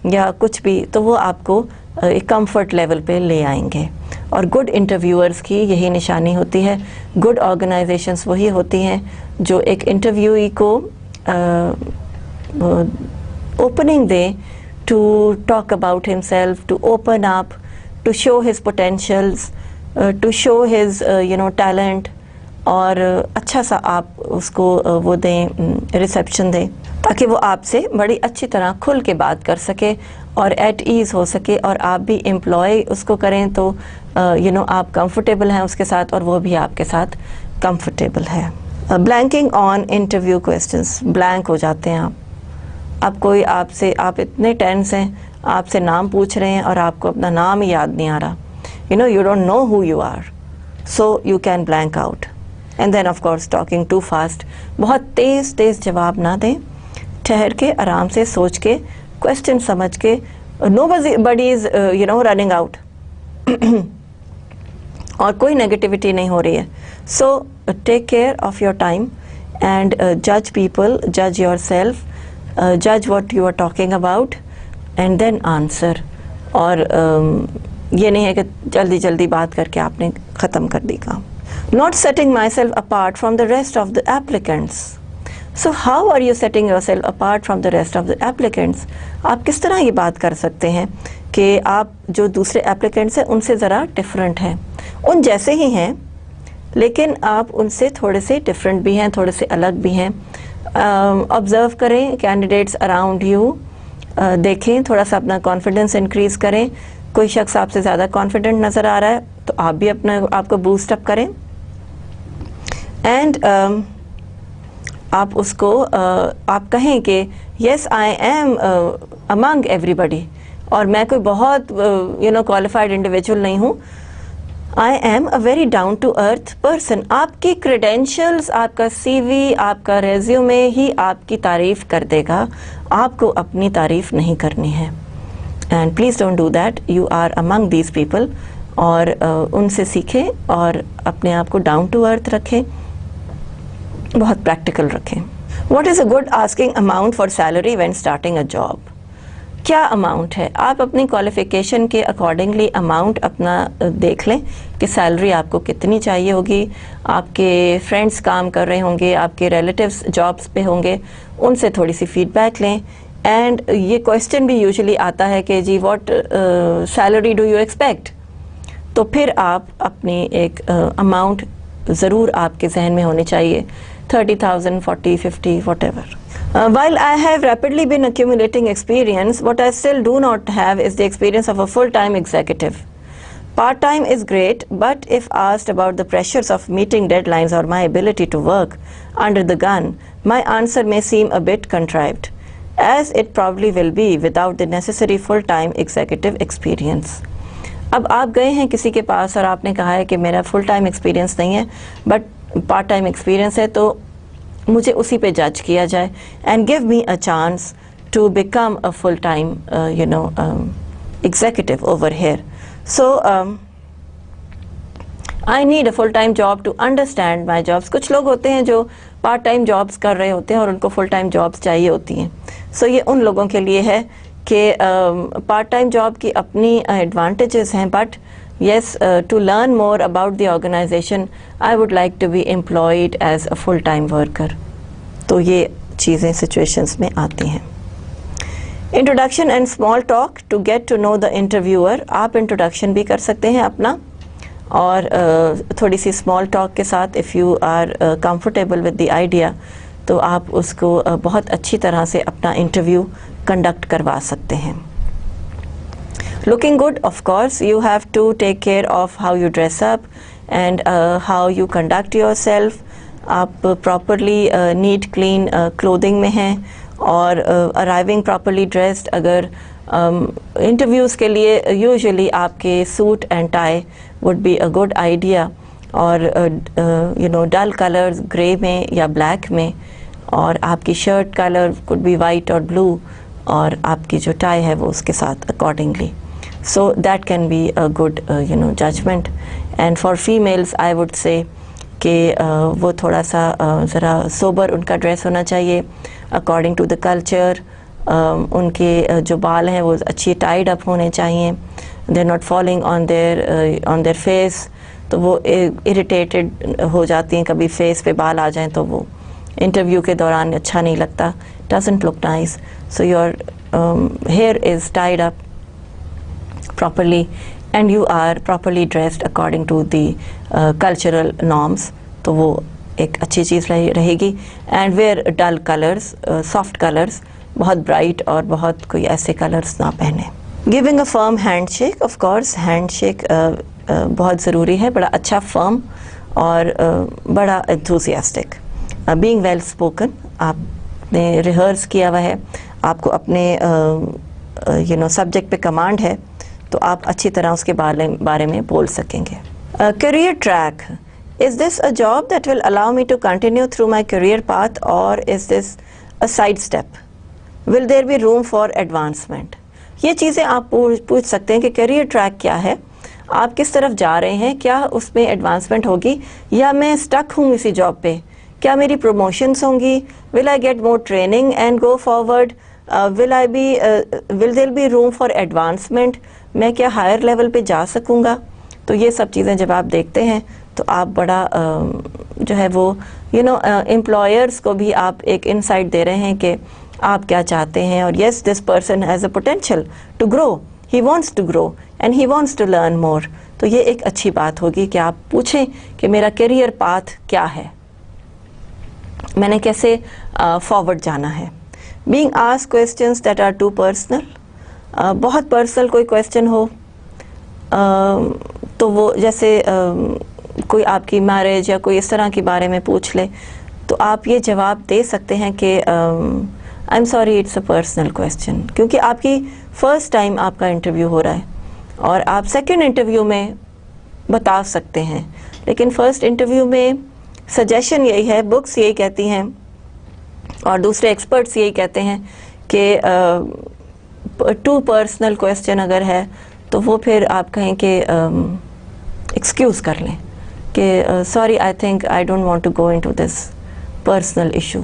या कुछ भी। तो वो आपको एक कंफर्ट लेवल पे ले आएंगे। और गुड इंटरव्यूअर्स की यही निशानी होती है। गुड ऑर्गेनाइजेशंस वही होती हैं जो एक इंटरव्यूई को opening day to talk about himself, to open up, to show his potentials, to show his talent, और अच्छा सा आप उसको वो दें, रिसेप्शन दें, ताकि वो आपसे बड़ी अच्छी तरह खुल के बात कर सके और एट ईज़ हो सके, और आप भी एम्प्लॉय उसको करें तो आप कंफर्टेबल हैं उसके साथ, और वो भी आपके साथ कंफर्टेबल है। Blanking on interview questions, blank हो जाते हैं आप कोई आप इतने टेंस हैं, आपसे नाम पूछ रहे हैं और आपको अपना नाम ही याद नहीं आ रहा, you don't know who you are, so you can blank out. And then of course talking too fast, बहुत तेज़ जवाब ना दें, ठहर के, आराम से सोच के, क्वेश्चन समझ के, nobody is running out और कोई नेगेटिविटी नहीं हो रही है. So take care of your time and judge people, judge yourself, judge what you are talking about and then answer. और ये नहीं है कि जल्दी जल्दी बात करके आपने ख़त्म कर दी काम. Not setting myself apart from the rest of the applicants. So how are you setting yourself apart from the rest of the applicants? आप किस तरह ये बात कर सकते हैं कि आप जो दूसरे applicants हैं उनसे ज़रा different हैं, उन जैसे ही हैं लेकिन आप उनसे थोड़े से डिफरेंट भी हैं, थोड़े से अलग भी हैं. ऑब्ज़र्व करें कैंडिडेट्स अराउंड यू, देखें, थोड़ा सा अपना कॉन्फिडेंस इंक्रीज़ करें. कोई शख्स आपसे ज़्यादा कॉन्फिडेंट नज़र आ रहा है तो आप भी आपको बूस्ट अप करें. एंड आप उसको आप कहें कि yes I am among everybody, और मैं कोई बहुत क्वालिफाइड इंडिविजुअल नहीं हूँ. I am a very down to earth person. आपकी क्रेडेंशियल्स, आपका CV, आपका रेज्यूमे ही आपकी तारीफ़ कर देगा, आपको अपनी तारीफ़ नहीं करनी है. And please don't do that. You are among these people, और उनसे सीखें और अपने आप को डाउन टू अर्थ रखें, बहुत प्रैक्टिकल रखें. What is a good asking amount for salary when starting a job? क्या अमाउंट है? आप अपनी क्वालिफ़िकेशन के अकॉर्डिंगली अमाउंट अपना देख लें कि सैलरी आपको कितनी चाहिए होगी. आपके फ्रेंड्स काम कर रहे होंगे, आपके रिलेटिव्स जॉब्स पे होंगे, उनसे थोड़ी सी फीडबैक लें. एंड ये क्वेश्चन भी यूजुअली आता है कि जी what salary do you expect, तो फिर आप अपनी एक अमाउंट ज़रूर आपके जहन में होनी चाहिए. 30,000, 40, 50, whatever. While I have rapidly been accumulating experience, what I still do not have is the experience of a full-time executive. Part-time is great, but if asked about the pressures of meeting deadlines or my ability to work under the gun, my answer may seem a bit contrived, as it probably will be without the necessary full-time executive experience. अब आप गए हैं किसी के पास और आपने कहा है कि मेरा फुल-टाइम एक्सपीरियंस नहीं है बट पार्ट-टाइम एक्सपीरियंस है, तो मुझे उसी पे जज किया जाए. And give me a chance to become a full time executive over here. So I need a full time job to understand my jobs. कुछ लोग होते हैं जो पार्ट टाइम जॉब्स कर रहे होते हैं और उनको फुल टाइम जॉब्स चाहिए होती हैं. सो ये उन लोगों के लिए है कि पार्ट टाइम जॉब की अपनी एडवांटेजेस हैं, but yes, to learn more about the organization, I would like to be employed as a full-time worker. तो ये चीज़ें situations में आती हैं. Introduction and small talk to get to know the interviewer. आप introduction भी कर सकते हैं अपना, और थोड़ी सी small talk के साथ if you are comfortable with the idea, तो आप उसको बहुत अच्छी तरह से अपना interview conduct करवा सकते हैं. Looking good, of course, you have to take care of how you dress up and how you conduct yourself. आप properly neat, clean clothing में हैं, और arriving properly dressed. अगर interviews के लिए usually आपके suit and tie would be a good idea, और dull colors grey में या black में, और आपकी shirt color could be white or blue, और आपकी जो tie है वो उसके साथ accordingly. So that can be a good judgment. And for females I would say कि वो थोड़ा सा ज़रा सोबर उनका ड्रेस होना चाहिए according to the culture. उनके जो बाल हैं वो अच्छी टाइड अप होने चाहिए. They're not falling on their face, तो वो irritated हो जाती हैं. कभी फेस पे बाल आ जाएं तो वो इंटरव्यू के दौरान अच्छा नहीं लगता. Doesn't look nice. So your hair is tied up properly and you are properly dressed according to the cultural norms, तो वो एक अच्छी चीज़ रहेगी. and wear dull colors, soft colors, बहुत bright और बहुत कोई ऐसे colors ना पहने. giving a firm handshake, of course handshake बहुत ज़रूरी है, बड़ा अच्छा firm और बड़ा enthusiastic. being well spoken, आपने rehearse किया हुआ है, आपको अपने subject पे command है, तो आप अच्छी तरह उसके बारे में बोल सकेंगे. Career track. Is this a job that will allow me to continue through my career path, or is this a side step? Will there be room for advancement. ये चीज़ें आप पूछ सकते हैं कि करियर ट्रैक क्या है, आप किस तरफ जा रहे हैं, क्या उसमें एडवांसमेंट होगी या मैं स्टक हूँ इसी जॉब पे, क्या मेरी प्रमोशंस होंगी, will I get more training and go forward, will there be room for advancement, मैं क्या हायर लेवल पे जा सकूँगा। तो ये सब चीज़ें जब आप देखते हैं तो आप बड़ा जो है वो एम्प्लॉयर्स को भी आप एक इनसाइट दे रहे हैं कि आप क्या चाहते हैं। और yes, this person has a potential to grow, he wants to grow and he wants to learn more. तो ये एक अच्छी बात होगी कि आप पूछें कि मेरा करियर पाथ क्या है, मैंने कैसे फॉरवर्ड जाना है। Being asked questions that are too personal, बहुत पर्सनल कोई क्वेश्चन हो तो वो जैसे कोई आपकी मैरिज या कोई इस तरह के बारे में पूछ ले तो आप ये जवाब दे सकते हैं कि I am sorry it's a personal question, क्योंकि आपकी फ़र्स्ट टाइम आपका इंटरव्यू हो रहा है और आप सेकंड इंटरव्यू में बता सकते हैं, लेकिन फ़र्स्ट इंटरव्यू में सजेशन यही है, बुक्स यही कहती हैं और दूसरे एक्सपर्ट्स यही कहते हैं कि टू पर्सनल क्वेश्चन अगर है तो वो फिर आप कहें कि एक्सक्यूज़ कर लें कि sorry I think I don't want to go into this personal issue.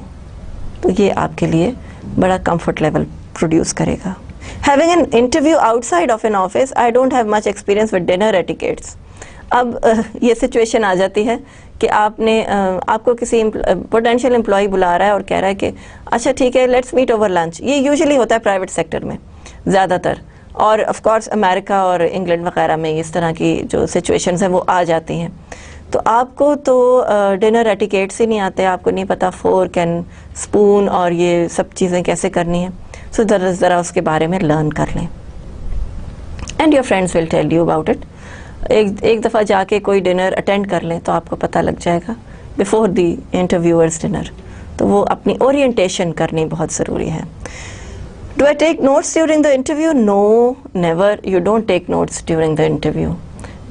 तो ये आपके लिए बड़ा कंफर्ट लेवल प्रोड्यूस करेगा। Having an interview outside of an office, I don't have much experience with dinner etiquettes. अब ये सिचुएशन आ जाती है कि आपको किसी पोटेंशियल एम्प्लॉय बुला रहा है और कह रहा है कि अच्छा ठीक है लेट्स मीट ओवर लंच। ये यूजुअली होता है प्राइवेट सेक्टर में ज़्यादातर, और ऑफ कोर्स अमेरिका और इंग्लैंड वगैरह में इस तरह की जो सिचुएशंस हैं वो आ जाती हैं। तो आपको तो डिनर एटिकेट्स ही नहीं आते, आपको नहीं पता फोर्क एंड स्पून और ये सब चीज़ें कैसे करनी है। सो ज़रा उसके बारे में लर्न कर लें and your friends will tell you about it. एक दफ़ा जाके कोई डिनर अटेंड कर लें तो आपको पता लग जाएगा बिफोर द इंटरव्यूअर्स डिनर। तो वो अपनी ओरिएंटेशन करनी बहुत ज़रूरी है। Do I take notes during the interview? No, never, you don't take notes during the interview,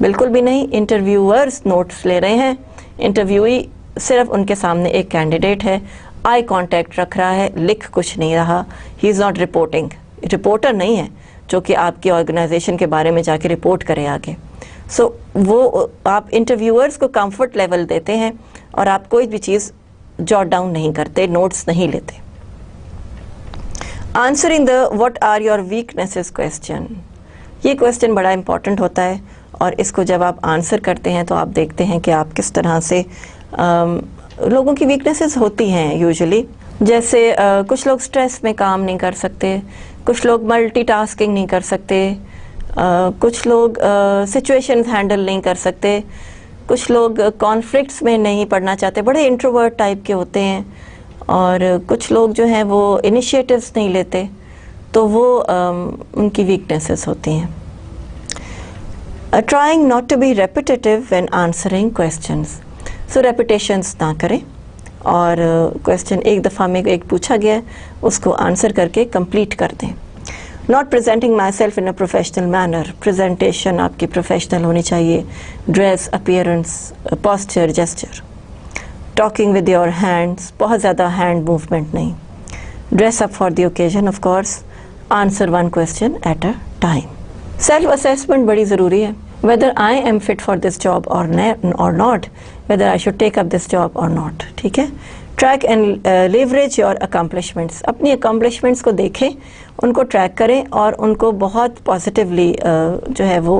बिल्कुल भी नहीं। इंटरव्यूअर्स नोट्स ले रहे हैं, इंटरव्यूई सिर्फ उनके सामने एक कैंडिडेट है, आई कांटेक्ट रख रहा है, लिख कुछ नहीं रहा, ही इज़ नॉट रिपोर्टिंग, रिपोर्टर नहीं है जो कि आपकी ऑर्गेनाइजेशन के बारे में जाके रिपोर्ट करे आगे। सो वो आप इंटरव्यूअर्स को कंफर्ट लेवल देते हैं और आप कोई भी चीज़ जॉट डाउन नहीं करते, नोट्स नहीं लेते। Answering the what are your weaknesses question, ये क्वेश्चन बड़ा इंपॉर्टेंट होता है और इसको जब आप आंसर करते हैं तो आप देखते हैं कि आप किस तरह से लोगों की वीकनेसेस होती हैं यूजुअली। जैसे कुछ लोग स्ट्रेस में काम नहीं कर सकते, कुछ लोग मल्टीटास्किंग नहीं कर सकते, कुछ लोग सिचुएशंस हैंडल नहीं कर सकते, कुछ लोग कॉन्फ्लिक्ट्स में नहीं पड़ना चाहते, बड़े इंट्रोवर्ट टाइप के होते हैं, और कुछ लोग जो हैं वो इनिशिएटिव्स नहीं लेते, तो वो उनकी वीकनेसेस होती हैं। Trying not to be repetitive when answering questions, so repetitions ना करें और क्वेश्चन एक दफ़ा में एक पूछा गया है उसको आंसर करके कंप्लीट कर दें। Not presenting my self in a professional manner, presentation आपकी प्रोफेशनल होनी चाहिए, dress, appearance, posture, gesture. Talking with your hands, बहुत ज़्यादा हैंड मूवमेंट नहीं। Dress up for the occasion of course, answer one question at a time. Self assessment बड़ी ज़रूरी है, whether I am fit for this job or not, whether I should take up this job or not, ठीक है। Track and leverage your accomplishments, अपनी accomplishments को देखें, उनको track करें और उनको बहुत पॉजिटिवली जो है वो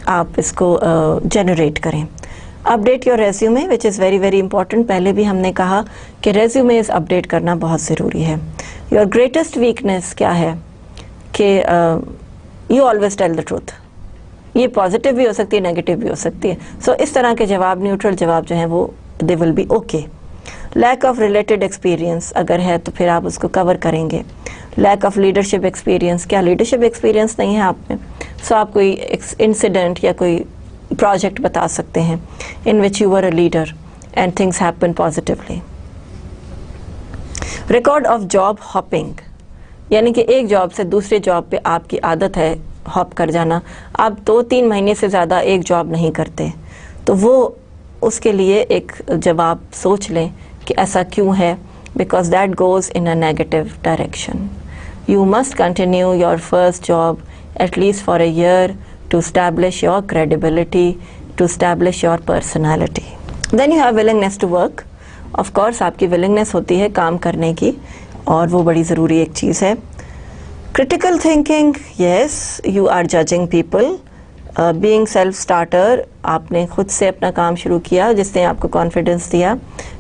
आप इसको जनरेट करें। Update your resume which is very very important. पहले भी हमने कहा कि रेज्यूमेज अपडेट करना बहुत ज़रूरी है। योर ग्रेटेस्ट वीकनेस क्या है कि you always tell the truth. ये पॉजिटिव भी हो सकती है, नेगेटिव भी हो सकती है। सो इस तरह के जवाब, न्यूट्रल जवाब जो हैं वो they will be okay. Lack of related experience अगर है तो फिर आप उसको कवर करेंगे। लैक ऑफ लीडरशिप एक्सपीरियंस, क्या लीडरशिप एक्सपीरियंस नहीं है आप में? सो आप कोई इंसिडेंट या कोई प्रोजेक्ट बता सकते हैं in which you were a leader and things happen positively. Record of job hopping, यानी कि एक जॉब से दूसरे जॉब पे आपकी आदत है हॉप कर जाना, आप 2-3 महीने से ज़्यादा एक जॉब नहीं करते, तो वो उसके लिए एक जवाब सोच लें कि ऐसा क्यों है, because that goes in a negative direction. You must continue your first job at least for a year to establish your credibility, to establish your personality. Then you have willingness to work. Of course आपकी willingness होती है काम करने की, और वो बड़ी ज़रूरी एक चीज़ है. Critical thinking, yes, you are judging people. Being self-starter, आपने खुद से अपना काम शुरू किया जिसने आपको confidence दिया.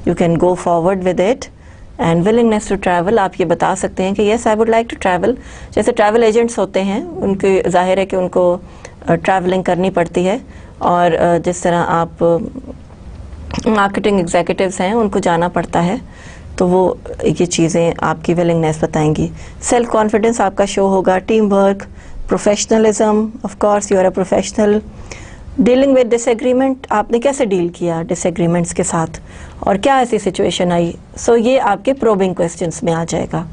You can go forward with it. And willingness to travel, आप ये बता सकते हैं कि yes, I would like to travel. जैसे travel agents होते हैं, उनके ज़ाहिर है कि उनको traveling करनी पड़ती है, और जिस तरह आप marketing executives हैं उनको जाना पड़ता है, तो वो ये चीज़ें आपकी willingness बताएंगी. Self confidence आपका शो होगा. Team work, professionalism, of course you are a professional. Dealing with disagreement, आपने कैसे डील किया डिसएग्रीमेंट्स के साथ, और क्या ऐसी सिचुएशन आई. सो ये आपके प्रोबिंग क्वेश्चंस में आ जाएगा.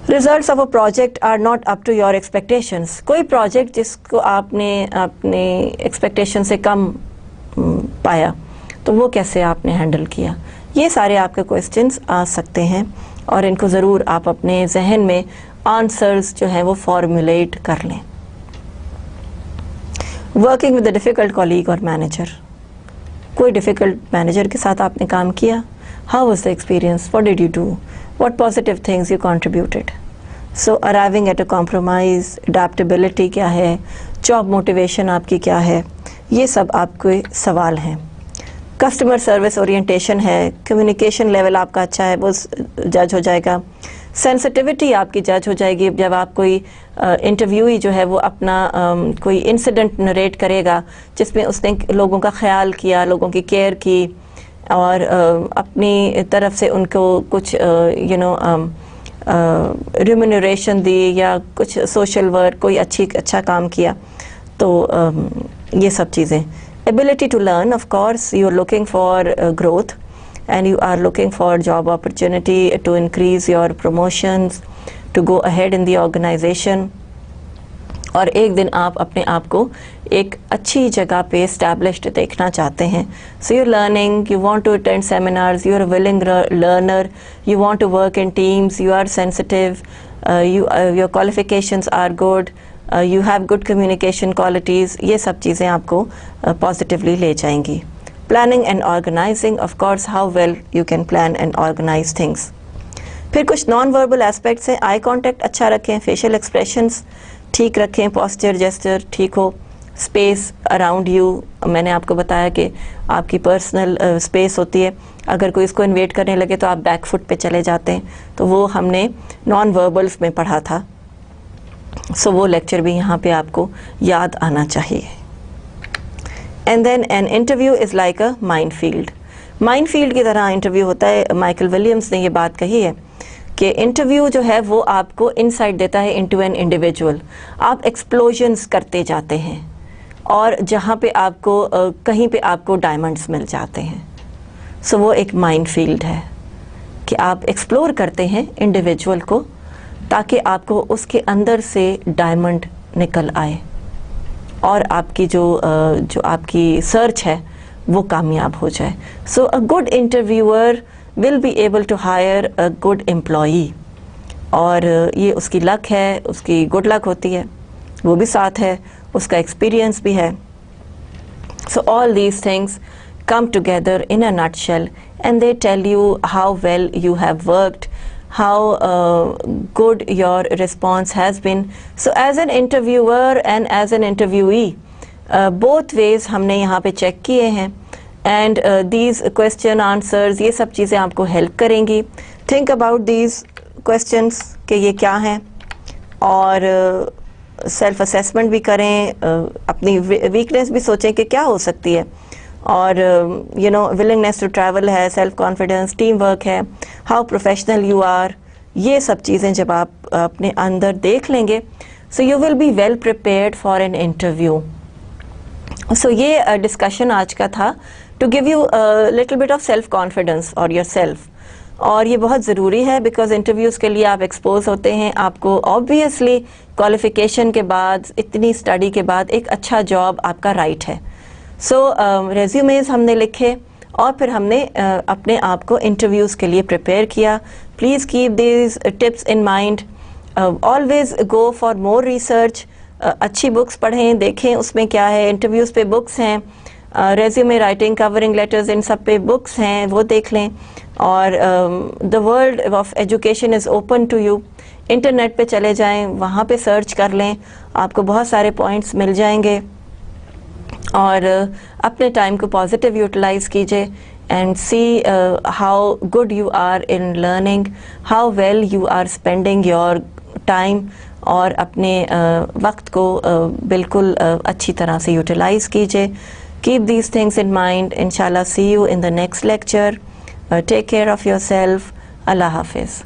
Results of a project are not up to your expectations. कोई प्रोजेक्ट जिसको आपने अपने एक्सपेक्टेशन से कम पाया, तो वो कैसे आपने हैंडल किया. ये सारे आपके क्वेश्चंस आ सकते हैं, और इनको ज़रूर आप अपने जहन में आंसर्स जो हैं वो फॉर्मुलेट कर लें. Working with a difficult colleague और मैनेजर, कोई डिफ़िकल्ट मैनेजर के साथ आपने काम किया. How was the experience, what did you do, what positive things you contributed. So arriving at a compromise, adaptability क्या है, जॉब मोटिवेशन आपकी क्या है, ये सब आपके सवाल हैं. कस्टमर सर्विस ओरिएंटेशन है, कम्युनिकेशन लेवल आपका अच्छा है, वो जज हो जाएगा. सेंसिटिविटी आपकी जज हो जाएगी जब आप कोई इंटरव्यूई जो है वो अपना कोई इंसिडेंट नरेट करेगा जिसमें उसने लोगों का ख्याल किया, लोगों की केयर की, और अपनी तरफ से उनको कुछ रिम्यूनरेशन दी, या कुछ सोशल वर्क, कोई अच्छा काम किया. तो ये सब चीज़ें. Ability to learn, of course you are looking for growth, and you are looking for job opportunity to increase your promotions, to go ahead in the organization. और एक दिन आप अपने आप को एक अच्छी जगह पे established देखना चाहते हैं. So you're learning, you want to attend seminars, you're a willing learner, you want to work in teams, you are sensitive, your qualifications are good, you have good communication qualities. ये सब चीज़ें आपको positively ले जाएंगी. Planning and organizing, of course, how well you can plan and organize things. फिर कुछ non verbal aspects हैं. Eye contact अच्छा रखें, फेशियल एक्सप्रेशंस ठीक रखें, पॉस्चर जेस्चर ठीक हो, स्पेस अराउंड यू. मैंने आपको बताया कि आपकी पर्सनल स्पेस होती है. अगर कोई इसको इन्वेट करने लगे तो आप बैक फुट पे चले जाते हैं, तो वो हमने नॉन वर्बल्स में पढ़ा था. सो वो लेक्चर भी यहाँ पे आपको याद आना चाहिए. And then an interview is like a minefield. Minefield की तरह इंटरव्यू होता है. माइकल विलियम्स ने ये बात कही है कि इंटरव्यू जो है वो आपको इनसाइट देता है इनटू एन इंडिविजुअल. आप एक्सप्लोजन्स करते जाते हैं, और जहाँ पे आपको कहीं पे आपको डायमंड्स मिल जाते हैं. सो वो एक माइनफील्ड है कि आप एक्सप्लोर करते हैं इंडिविजुअल को, ताकि आपको उसके अंदर से डायमंड निकल आए, और आपकी जो आपकी सर्च है वो कामयाब हो जाए. So a good interviewer will be able to hire a good employee, और ये उसकी लक है, उसकी गुड लक होती है, वो भी साथ है, उसका एक्सपीरियंस भी है. So all these things come together in a nutshell, and they tell you how well you have worked, how good your response has been. So as an interviewer and as an interviewee, both ways हमने यहाँ पे check किए हैं, and these question answers ये सब चीज़ें आपको help करेंगी. Think about these questions कि ये क्या हैं, और सेल्फ असेसमेंट भी करें, अपनी वीकनेस भी सोचें कि क्या हो सकती है, और विलिंगनेस टू ट्रैवल है, सेल्फ कॉन्फिडेंस, टीम वर्क है, हाउ प्रोफेशनल यू आर. ये सब चीज़ें जब आप अपने अंदर देख लेंगे, so you will be well prepared for an interview. So ये डिस्कशन आज का था, to give you little bit of self confidence और योर सेल्फ. और ये बहुत ज़रूरी है, बिकॉज इंटरव्यूज़ के लिए आप एक्सपोज होते हैं. आपको ऑब्वियसली क्वालिफिकेशन के बाद, इतनी स्टडी के बाद, एक अच्छा जॉब आपका राइट है. सो रेज्यूमेज हमने लिखे, और फिर हमने अपने आप को इंटरव्यूज़ के लिए प्रिपेयर किया. Please keep these tips in mind. Always go for more research. अच्छी बुक्स पढ़ें, देखें उसमें क्या है. इंटरव्यूज़ पे बुक्स हैं, रेज्यूमे राइटिंग, कवरिंग लेटर्स, इन सब पे बुक्स हैं, वो देख लें. और the world of education is open to you. Internet पे चले जाएं, वहाँ पे सर्च कर लें, आपको बहुत सारे पॉइंट्स मिल जाएंगे. और अपने टाइम को पॉजिटिव यूटिलाइज़ कीजिए and see how good you are in learning, how well you are spending your time, और अपने वक्त को बिल्कुल अच्छी तरह से यूटिलाइज़ कीजिए. Keep these things in mind. Inshallah, see you in the next lecture. Take care of yourself. Allah Hafiz.